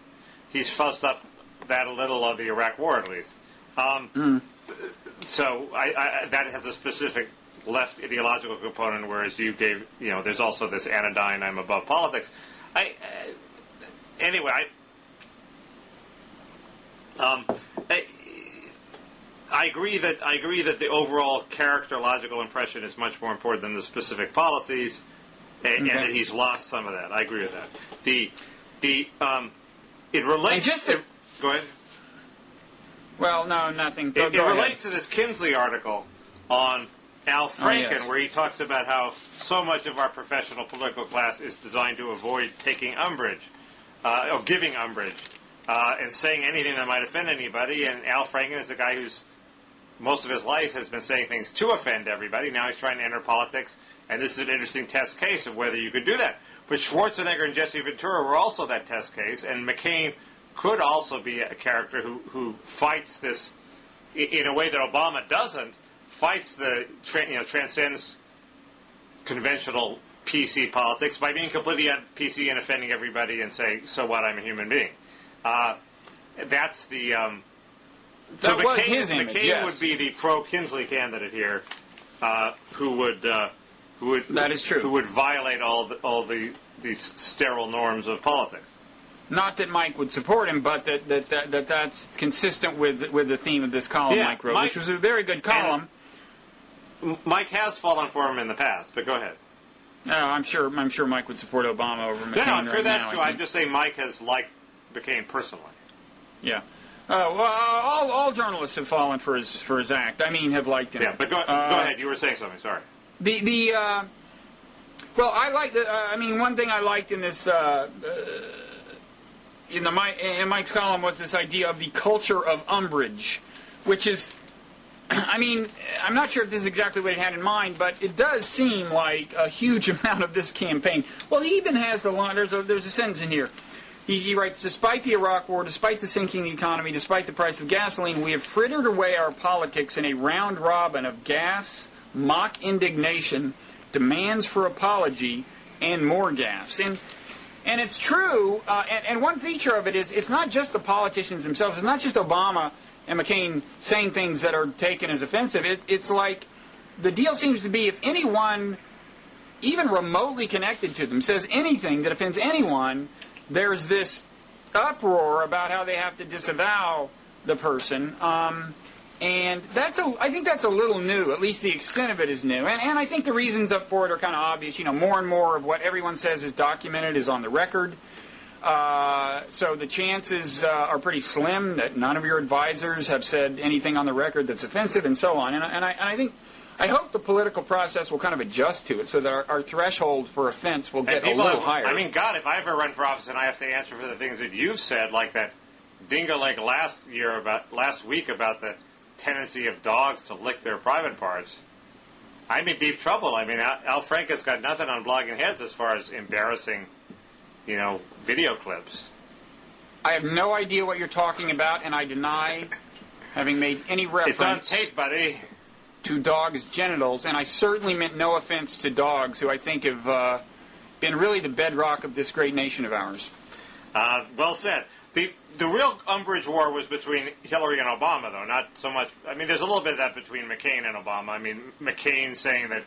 he's fuzzed up that a little of the Iraq War, at least. So that has a specific left ideological component, whereas you gave, there's also this anodyne, I'm above politics. I agree that the overall characterological impression is much more important than the specific policies, and that he's lost some of that. I agree with that. It relates. Go ahead. Well, no, nothing. It relates to this Kinsley article on Al Franken, where he talks about how so much of our professional political class is designed to avoid taking umbrage, or giving umbrage, and saying anything that might offend anybody. And Al Franken is a guy who's most of his life has been saying things to offend everybody. Now he's trying to enter politics, and this is an interesting test case of whether you could do that. But Schwarzenegger and Jesse Ventura were also that test case, and McCain could also be a character who fights this in a way that Obama doesn't, fights the transcends conventional PC politics by being completely PC and offending everybody and saying, so what, I'm a human being. That's the... So that was his image, McCain would be the pro-Kinsley candidate here, who would that is true. Who would violate all these sterile norms of politics. Not that Mike would support him, but that's consistent with the theme of this column Mike wrote, which was a very good column. Mike has fallen for him in the past, but go ahead. No, I'm sure Mike would support Obama over McCain. No, I'm sure that's now, true. I'm just saying Mike has liked McCain personally. Yeah. Well, all journalists have fallen for his act. I mean, have liked him. Yeah, but go ahead. You were saying something. Sorry. Well, I like one thing I liked in this in Mike's column was this idea of the culture of umbrage, which is, I'm not sure if this is exactly what he had in mind, but it does seem like a huge amount of this campaign. Well, he even has the line. There's a sentence in here. He writes, despite the Iraq War, despite the sinking economy, despite the price of gasoline, we have frittered away our politics in a round robin of gaffes, mock indignation, demands for apology, and more gaffes. And it's true, and one feature of it is it's not just the politicians themselves. It's not just Obama and McCain saying things that are taken as offensive. It's like the deal seems to be if anyone, even remotely connected to them, says anything that offends anyone, there's this uproar about how they have to disavow the person. And I think that's a little new. At least the extent of it is new. And I think the reasons up for it are kind of obvious. More and more of what everyone says is documented, is on the record. So the chances are pretty slim that none of your advisors have said anything on the record that's offensive and so on. And I hope the political process will kind of adjust to it so that our threshold for offense will get a little higher. God, if I ever run for office and I have to answer for the things that you've said, like that dingo-leg last week about the tendency of dogs to lick their private parts, I'm in deep trouble. Al Franken's got nothing on Blogging Heads as far as embarrassing, video clips. I have no idea what you're talking about, and I deny having made any reference. It's on tape, buddy. To dogs' genitals, and I certainly meant no offense to dogs, who I think have been really the bedrock of this great nation of ours. Well said. The real umbrage war was between Hillary and Obama, though, not so much. I mean, there's a little bit of that between McCain and Obama. I mean, McCain saying that,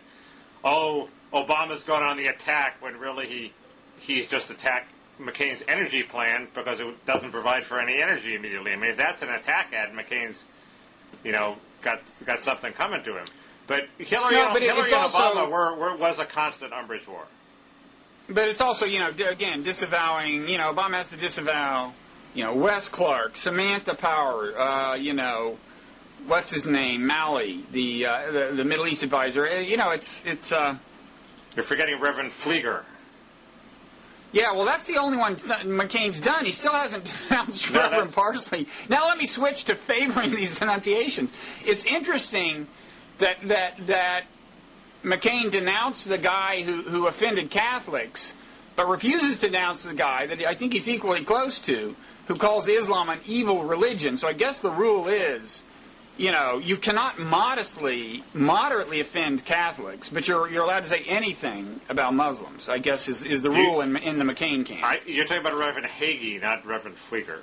oh, Obama's going on the attack when really he's just attacked McCain's energy plan because it doesn't provide for any energy immediately. I mean, if that's an attack ad, McCain's, got something coming to him. But Hillary and Obama was a constant umbrage war. But it's also, again, disavowing, Obama has to disavow, Wes Clark, Samantha Power, what's his name, Malley, the Middle East advisor. It's You're forgetting Reverend Flieger. Yeah, well, that's the only one McCain's done. He still hasn't denounced Reverend Parsley. Now let me switch to favoring these denunciations. It's interesting that McCain denounced the guy who offended Catholics, but refuses to denounce the guy that I think he's equally close to, who calls Islam an evil religion. So I guess the rule is, you cannot moderately offend Catholics, but you're allowed to say anything about Muslims, I guess is the rule in the McCain camp. You're talking about Reverend Hagee, not Reverend Flieger.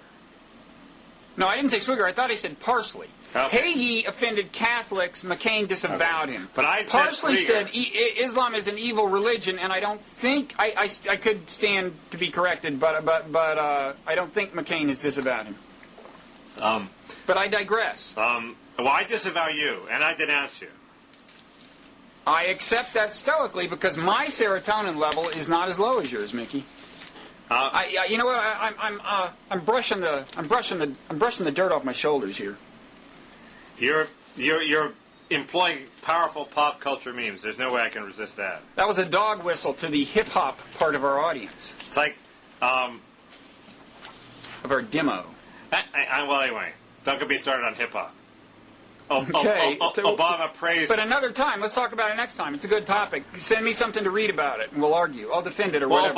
No, I didn't say Swigger. I thought I said Parsley. Okay. Hagee offended Catholics. McCain disavowed him. But Parsley said Islam is an evil religion, and I don't think I could stand to be corrected, but I don't think McCain has disavowed him. But I digress. Well, I disavow you, and I denounce you. I accept that stoically because my serotonin level is not as low as yours, Mickey. You know what? I'm brushing the dirt off my shoulders here. You're employing powerful pop culture memes. There's no way I can resist that. That was a dog whistle to the hip hop part of our audience. It's like of our demo. Well, anyway, don't get me started on hip hop. Okay. Obama praised. But another time. Let's talk about it next time. It's a good topic. Send me something to read about it, and we'll argue. I'll defend it or whatever.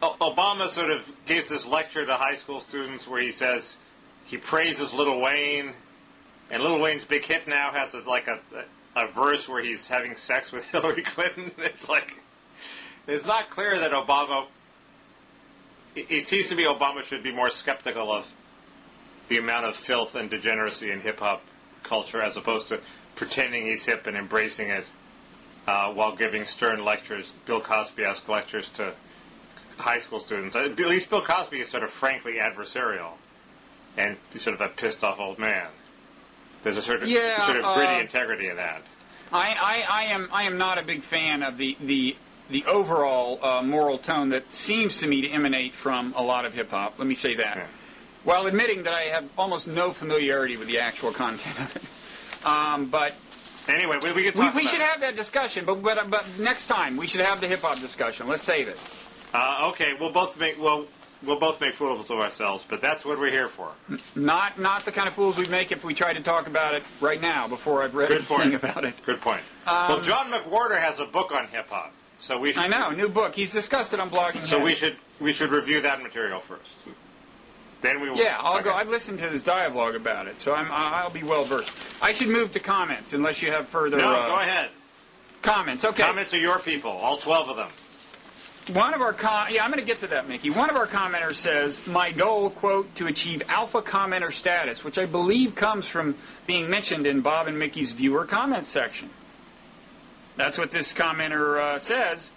Obama sort of gives this lecture to high school students where he says he praises Lil Wayne, and Lil Wayne's big hit now has this, like a verse where he's having sex with Hillary Clinton. It's like it's not clear that Obama. It seems to me Obama should be more skeptical of the amount of filth and degeneracy in hip-hop culture as opposed to pretending he's hip and embracing it while giving stern lectures, Bill Cosby-esque lectures to high school students. At least Bill Cosby is sort of frankly adversarial and sort of a pissed-off old man. There's a sort of gritty integrity in that. I am not a big fan of the overall moral tone that seems to me to emanate from a lot of hip-hop. Let me say that. Yeah. While admitting that I have almost no familiarity with the actual content of it. But anyway, we can talk we should have that discussion, but next time we should have the hip-hop discussion. Let's save it. Okay, we'll both make fools of ourselves, but that's what we're here for. Not the kind of fools we'd make if we tried to talk about it right now before I've read anything about it. Good point. Well, John McWhorter has a book on hip-hop. So we should, I know, new book. He's discussed it on Blogging. So we should review that material first. Then we will. Yeah, I'll go. I've listened to his dialogue about it, so I'll be well versed. I should move to comments unless you have further. No, go ahead. Comments. Okay. Comments are your people, all 12 of them. One of our I'm going to get to that, Mickey. One of our commenters says, "My goal, quote, to achieve alpha commenter status," which I believe comes from being mentioned in Bob and Mickey's viewer comments section. That's what this commenter says.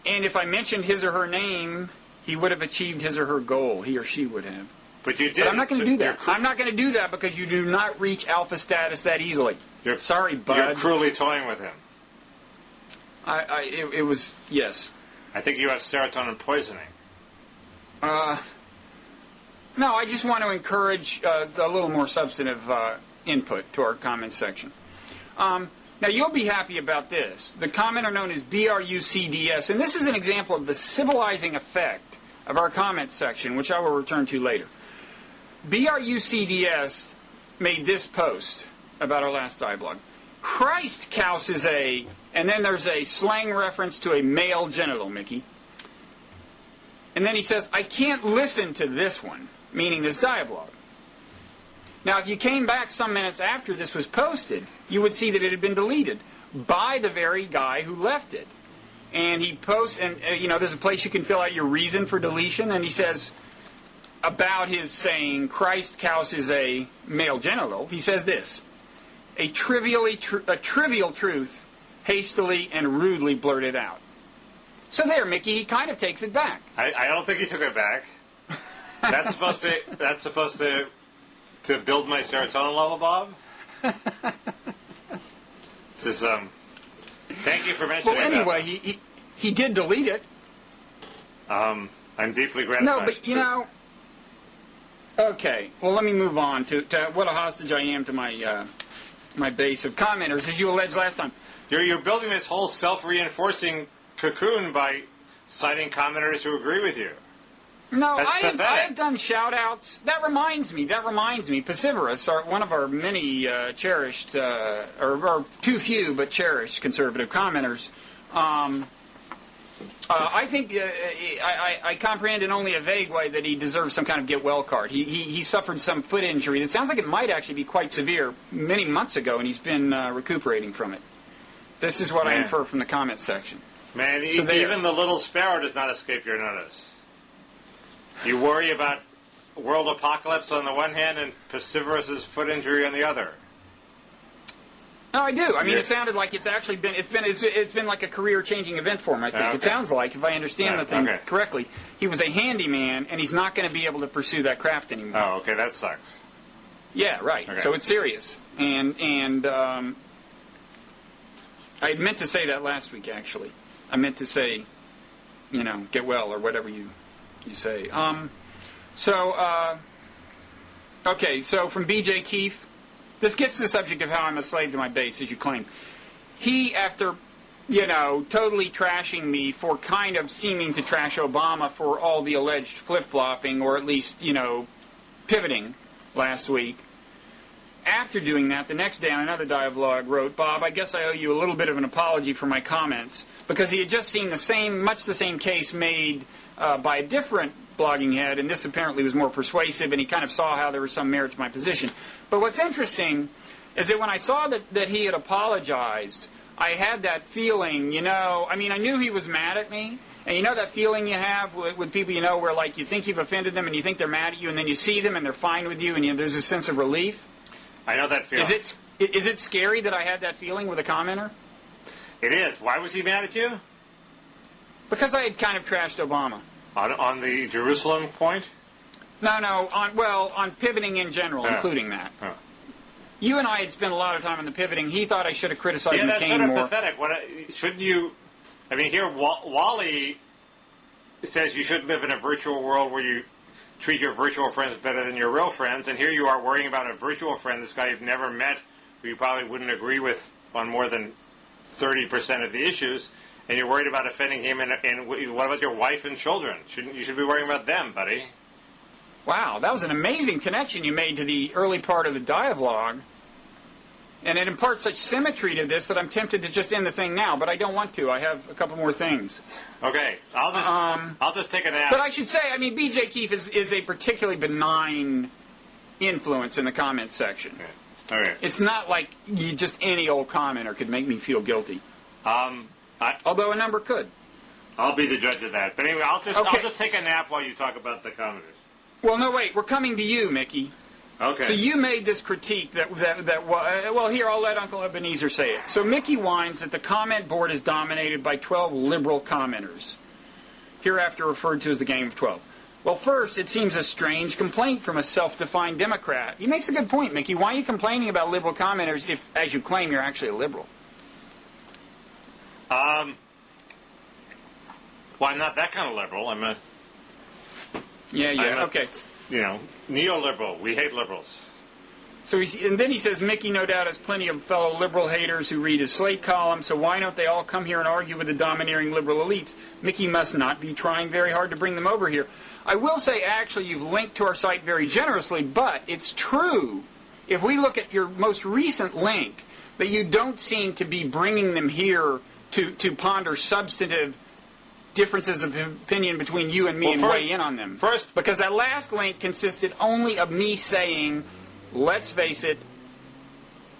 And if I mentioned his or her name, he would have achieved his or her goal. He or she would have. But you did. But I'm not going to do that. I'm not going to do that because you do not reach alpha status that easily. Sorry, bud. You're cruelly toying with him. It was, yes. I think you have serotonin poisoning. No, I just want to encourage a little more substantive input to our comment section. Now, you'll be happy about this. The commenter known as BRUCDS, and this is an example of the civilizing effect of our comment section, which I will return to later. BRUCDS made this post about our last dialogue. Christ Kaus is a... And then there's a slang reference to a male genital, Mickey. And then he says, I can't listen to this one, meaning this dialogue. Now, if you came back some minutes after this was posted, you would see that it had been deleted by the very guy who left it. And he posts, and there's a place you can fill out your reason for deletion, and he says about his saying Christ kaus is a male genital. He says this: a trivial truth, hastily and rudely blurted out. So there, Mickey, he kind of takes it back. I don't think he took it back. That's supposed to build my serotonin level, Bob. This is thank you for mentioning that. Well, anyway, he did delete it. I'm deeply gratified. No, but okay. Well, let me move on to what a hostage I am to my base of commenters, as you alleged last time. You're building this whole self-reinforcing cocoon by citing commenters who agree with you. No, I have done shout-outs. That reminds me. Pacivorus, one of our many cherished, or too few but cherished conservative commenters. I think I comprehend in only a vague way that he deserves some kind of get-well card. He suffered some foot injury. It sounds like it might actually be quite severe many months ago, and he's been recuperating from it. This is what I infer from the comment section. Man, so even the little sparrow does not escape your notice. You worry about world apocalypse on the one hand and Pacivorus's foot injury on the other. No, I do. I mean, it sounded like it's been like a career-changing event for him, I think. Okay. It sounds like, if I understand the thing correctly, he was a handyman, and he's not going to be able to pursue that craft anymore. Oh, okay, that sucks. Yeah, right. Okay. So it's serious. And I meant to say that last week, actually. I meant to say, get well, or whatever you say. Okay, so from B.J. Keefe, this gets to the subject of how I'm a slave to my base, as you claim. He, after, totally trashing me for kind of seeming to trash Obama for all the alleged flip-flopping, or at least, pivoting last week, after doing that, the next day on another dialogue wrote, Bob, I guess I owe you a little bit of an apology for my comments, because he had just seen much the same case made by a different blogging head, and this apparently was more persuasive, and he kind of saw how there was some merit to my position. But what's interesting is that when I saw that he had apologized, I had that feeling, I knew he was mad at me, and that feeling you have with people where like you think you've offended them and you think they're mad at you, and then you see them and they're fine with you, and there's a sense of relief. I know that feeling. Is it scary that I had that feeling with a commenter? It is. Why was he mad at you? Because I had kind of trashed Obama. On the Jerusalem point? No, on pivoting in general, including that. You and I had spent a lot of time on the pivoting. He thought I should have criticized McCain more. Yeah, that's sort of pathetic. Shouldn't you... I mean, here, Wally says you should live in a virtual world where you treat your virtual friends better than your real friends, and here you are worrying about a virtual friend, this guy you've never met, who you probably wouldn't agree with on more than 30% of the issues, and you're worried about offending him, and what about your wife and children? You should be worrying about them, buddy. Wow, that was an amazing connection you made to the early part of the dialogue. And it imparts such symmetry to this that I'm tempted to just end the thing now, but I don't want to. I have a couple more things. Okay, I'll just take a nap. But I should say, B.J. Keefe is a particularly benign influence in the comments section. Okay. It's not like just any old commenter could make me feel guilty. Although a number could. I'll be the judge of that. But anyway, I'll just take a nap while you talk about the commenters. Well, no, wait. We're coming to you, Mickey. Okay. So you made this critique well, here, I'll let Uncle Ebenezer say it. So Mickey whines that the comment board is dominated by 12 liberal commenters, hereafter referred to as the Gang of 12. Well, first, it seems a strange complaint from a self-defined Democrat. He makes a good point, Mickey. Why are you complaining about liberal commenters if, as you claim, you're actually a liberal? Well, I'm not that kind of liberal. Okay. Neoliberal. We hate liberals. So and then he says, Mickey no doubt has plenty of fellow liberal haters who read his Slate column, so why don't they all come here and argue with the domineering liberal elites? Mickey must not be trying very hard to bring them over here. I will say, actually, you've linked to our site very generously, but it's true, if we look at your most recent link, that you don't seem to be bringing them here to ponder substantive differences of opinion between you and me and weigh in on them. First, because that last link consisted only of me saying, let's face it,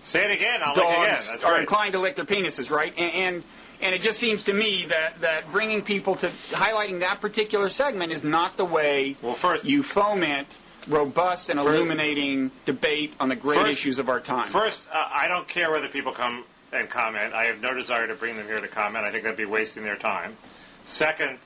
say it again. I'll dogs lick again. That's are right. inclined to lick their penises, right? And And it just seems to me that bringing people to highlighting that particular segment is not the way you foment robust and illuminating debate on the great issues of our time. First, I don't care whether people come and comment. I have no desire to bring them here to comment. I think that'd be wasting their time. Second,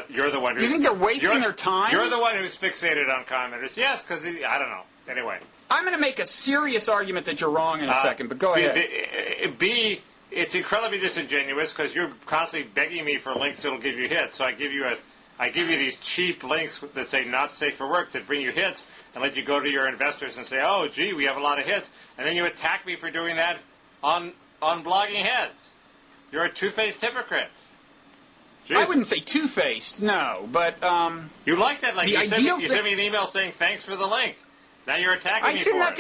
you're the one who's... You think they're wasting their time? You're the one who's fixated on commenters. Yes, because, I don't know. Anyway. I'm going to make a serious argument that you're wrong in a second, but go ahead. B, it's incredibly disingenuous because you're constantly begging me for links that'll give you hits. So I give you these cheap links that say not safe for work that bring you hits and let you go to your investors and say, oh, gee, we have a lot of hits. And then you attack me for doing that on Blogging Heads. You're a two-faced hypocrite. Jeez. I wouldn't say two-faced, no, but... you like that link. You sent me an email saying thanks for the link. Now you're attacking me for it.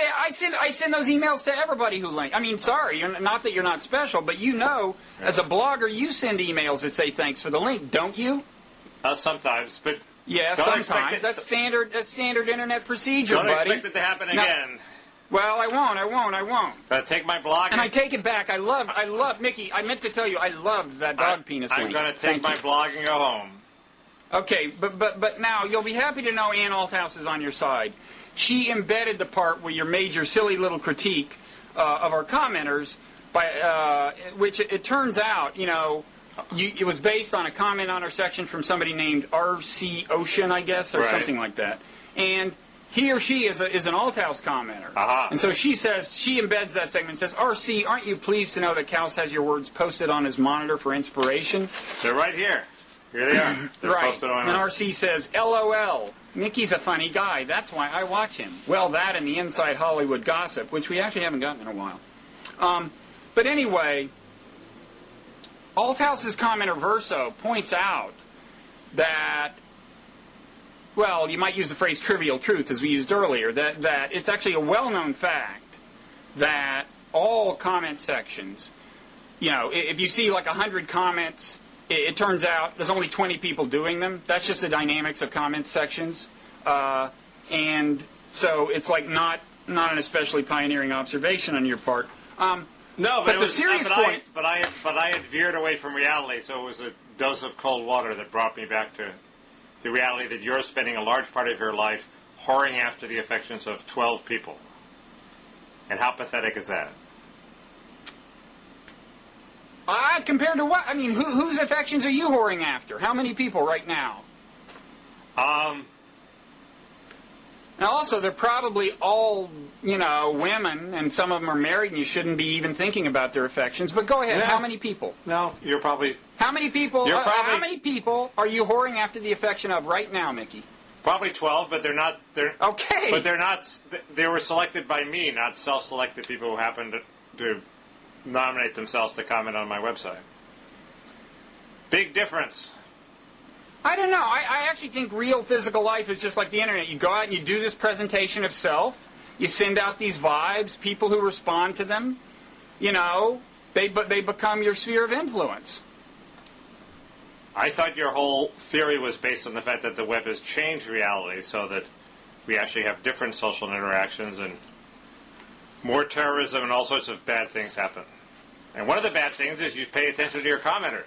I send those emails to everybody who link. I mean, sorry, not that you're not special, but as a blogger, you send emails that say thanks for the link, don't you? Sometimes, but... Yeah, sometimes. That's standard internet procedure, buddy. Don't expect it to happen again. Well, I won't. Take my blog. And I take it back. I love, Mickey, I meant to tell you, I loved that dog penis link. I'm going to take my blog and go home. Okay, but now, you'll be happy to know Ann Althouse is on your side. She embedded the part where you made your silly little critique of our commenters, which it turns out, it was based on a comment on our section from somebody named R.C. Ocean, I guess, or something like that. And he or she is an Althouse commenter. Uh-huh. And so she embeds that segment and says, R.C., aren't you pleased to know that Kaus has your words posted on his monitor for inspiration? They're right here. Here they are. They're posted on and R.C. says, LOL, Mickey's a funny guy. That's why I watch him. Well, that and the Inside Hollywood gossip, which we actually haven't gotten in a while. But anyway, Althouse's commenter Verso points out that, well, you might use the phrase trivial truth, as we used earlier, that it's actually a well-known fact that all comment sections, if you see like 100 comments, it turns out there's only 20 people doing them. That's just the dynamics of comment sections. And so it's like not an especially pioneering observation on your part. No, but the serious point... But I had veered away from reality, so it was a dose of cold water that brought me back to the reality that you're spending a large part of your life whoring after the affections of 12 people. And how pathetic is that? Compared to what? I mean, whose affections are you whoring after? How many people right now? Now, also, they're probably all, women, and some of them are married, and you shouldn't be even thinking about their affections. But go ahead. No. How many people? No, you're probably... How many people? How many people are you whoring after the affection of right now, Mickey? Probably 12, but they're not. Okay. But they're not. They were selected by me, not self-selected people who happened to nominate themselves to comment on my website. Big difference. I don't know. I actually think real physical life is just like the internet. You go out and you do this presentation of self. You send out these vibes. People who respond to them, they become your sphere of influence. I thought your whole theory was based on the fact that the web has changed reality so that we actually have different social interactions and more terrorism and all sorts of bad things happen. And one of the bad things is you pay attention to your commenters.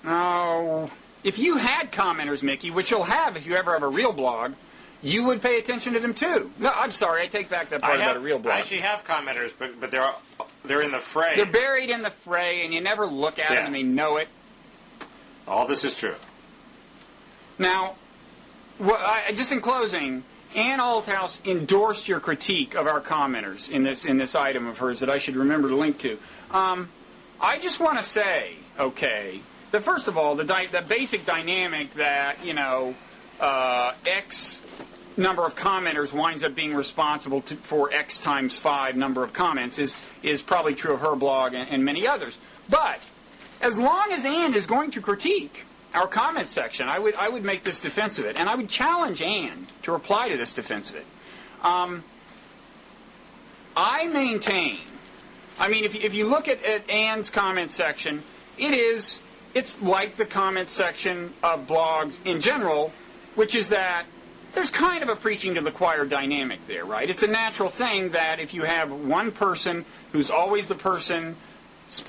No. If you had commenters, Mickey, which you'll have if you ever have a real blog, you would pay attention to them too. No, I'm sorry, I take back that part about a real blog. I actually have commenters, but they're in the fray. They're buried in the fray, and you never look at them, and they know it. All this is true. Now, just in closing, Ann Althouse endorsed your critique of our commenters in this item of hers that I should remember to link to. I just want to say, that first of all, the basic dynamic that X number of commenters winds up being responsible for X times 5 number of comments is probably true of her blog and many others. But as long as Ann is going to critique our comment section, I would make this defense of it, and I would challenge Ann to reply to this defense of it. I maintain, if you look at Ann's comment section, it's like the comment section of blogs in general, which is that there's kind of a preaching to the choir dynamic there, right? It's a natural thing that if you have one person who's always the person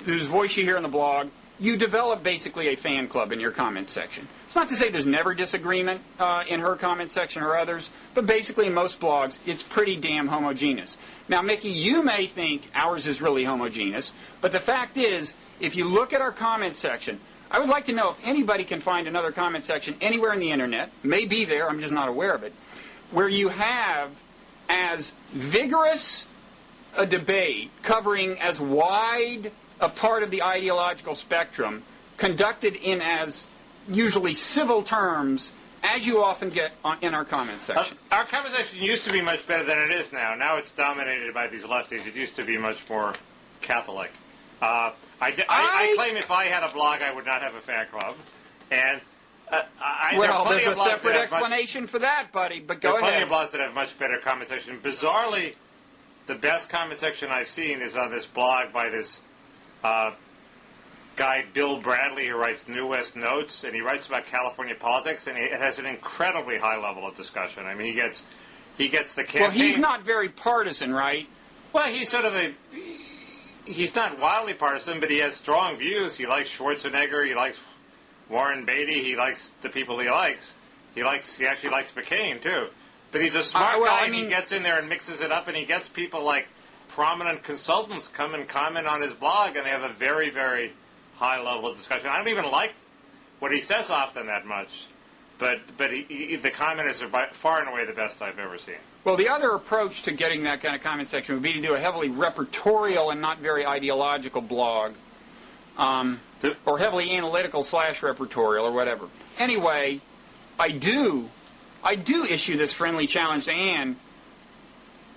whose voice you hear in the blog, you develop basically a fan club in your comment section. It's not to say there's never disagreement in her comment section or others, but basically in most blogs, it's pretty damn homogeneous. Now, Mickey, you may think ours is really homogeneous, but the fact is, if you look at our comment section, I would like to know if anybody can find another comment section anywhere in the internet, may be there, I'm just not aware of it, where you have as vigorous a debate covering as wide a part of the ideological spectrum conducted in as usually civil terms as you often get in our comment section. Our comment section used to be much better than it is now. Now it's dominated by these lefties. It used to be much more Catholic. I claim if I had a blog, I would not have a fan club. And well, there's a separate explanation for that, buddy, but go ahead. There are plenty of blogs that have much better comment section. Bizarrely, the best comment section I've seen is on this blog by this guy, Bill Bradley, who writes New West Notes, and he writes about California politics, and it has an incredibly high level of discussion. I mean, he gets the campaign. Well, he's not very partisan, right? Well, he's sort of he's not wildly partisan, but he has strong views. He likes Schwarzenegger. He likes Warren Beatty. He likes the people he likes. He actually likes McCain, too. But he's a smart guy, and he gets in there and mixes it up, and he gets people like prominent consultants come and comment on his blog, and they have a very, very high level of discussion. I don't even like what he says often that much, but the commenters are by far and away the best I've ever seen. Well, the other approach to getting that kind of comment section would be to do a heavily repertorial and not very ideological blog, or heavily analytical / repertorial or whatever. Anyway, I do issue this friendly challenge to Anne.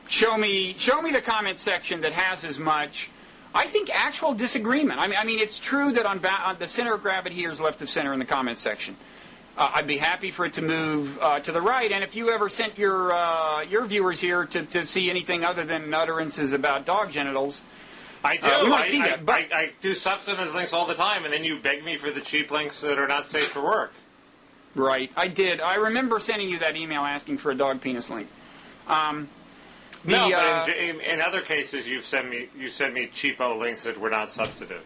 Show me the comment section that has as much, I think, actual disagreement. I mean, it's true that on the center of gravity here is left of center in the comment section. I'd be happy for it to move to the right. And if you ever sent your viewers here to see anything other than utterances about dog genitals, I do. We might see that. But I do substantive links all the time, and then you beg me for the cheap links that are not safe for work. Right, I did. I remember sending you that email asking for a dog penis link. No, but in other cases, you send me cheapo links that were not substantive.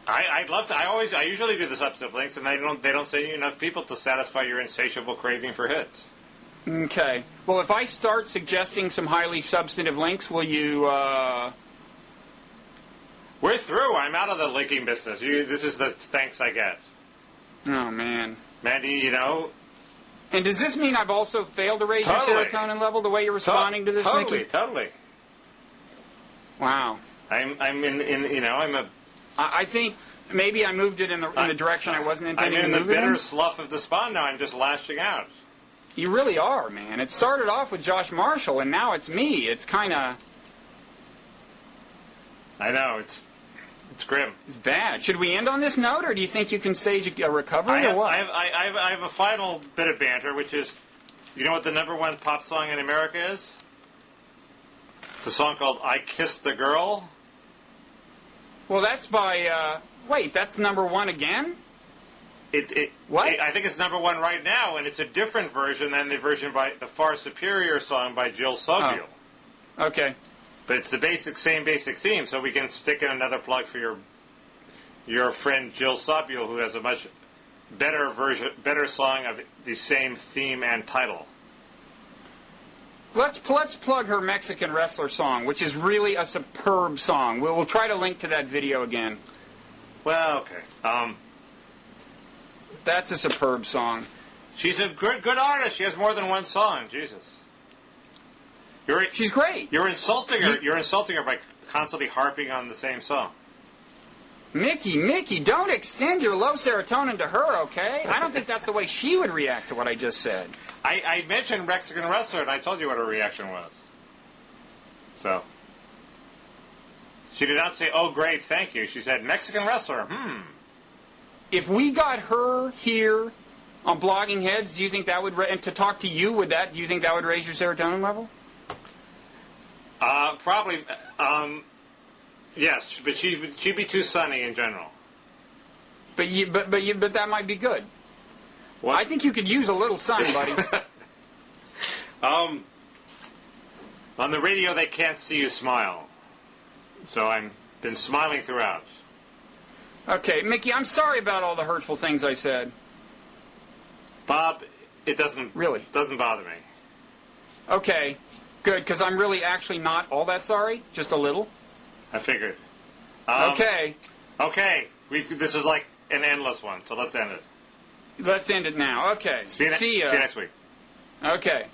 I'd love to. I usually do the substantive links, and they don't send you enough people to satisfy your insatiable craving for hits. Okay. Well, if I start suggesting some highly substantive links, will you? We're through. I'm out of the linking business. This is the thanks I get. Oh man, Mandy, you know. And does this mean I've also failed to raise your serotonin level the way you're responding to this, Mickey? Totally. Wow. I'm I think maybe I moved it in the direction I wasn't intending to move it in. I'm in the bitter slough of despond now. I'm just lashing out. You really are, man. It started off with Josh Marshall, and now it's me. It's kind of... I know. It's grim. It's bad. Should we end on this note, or do you think you can stage a recovery, or what? I have a final bit of banter, which is, you know what the #1 pop song in America is? It's a song called I Kissed the Girl. Well, that's by... wait, that's #1 again? What? I think it's #1 right now, and it's a different version than the version by the far superior song by Jill Sobule. Oh. Okay. But it's the same basic theme, so we can stick in another plug for your friend Jill Sobule, who has a much better song of the same theme and title. Let's plug her Mexican wrestler song, which is really a superb song. We'll try to link to that video again. Well, okay. That's a superb song. She's a good artist. She has more than one song. Jesus. She's great. You're insulting her. You're insulting her by constantly harping on the same song. Mickey, don't extend your low serotonin to her, okay? I don't think that's the way she would react to what I just said. I mentioned Mexican wrestler, and I told you what her reaction was. So. She did not say, oh, great, thank you. She said, Mexican wrestler, If we got her here on Blogging Heads, do you think that would... and to talk to you, do you think that would raise your serotonin level? Probably, yes, but she'd be too sunny in general. But that might be good. What? I think you could use a little sun, buddy. On the radio, they can't see you smile, so I've been smiling throughout. Okay, Mickey, I'm sorry about all the hurtful things I said. Bob, it doesn't bother me. Okay, good, because I'm really actually not all that sorry, just a little. I figured. Okay. Okay, this is like an endless one, so let's end it. Let's end it now. Okay. See you next week. Okay.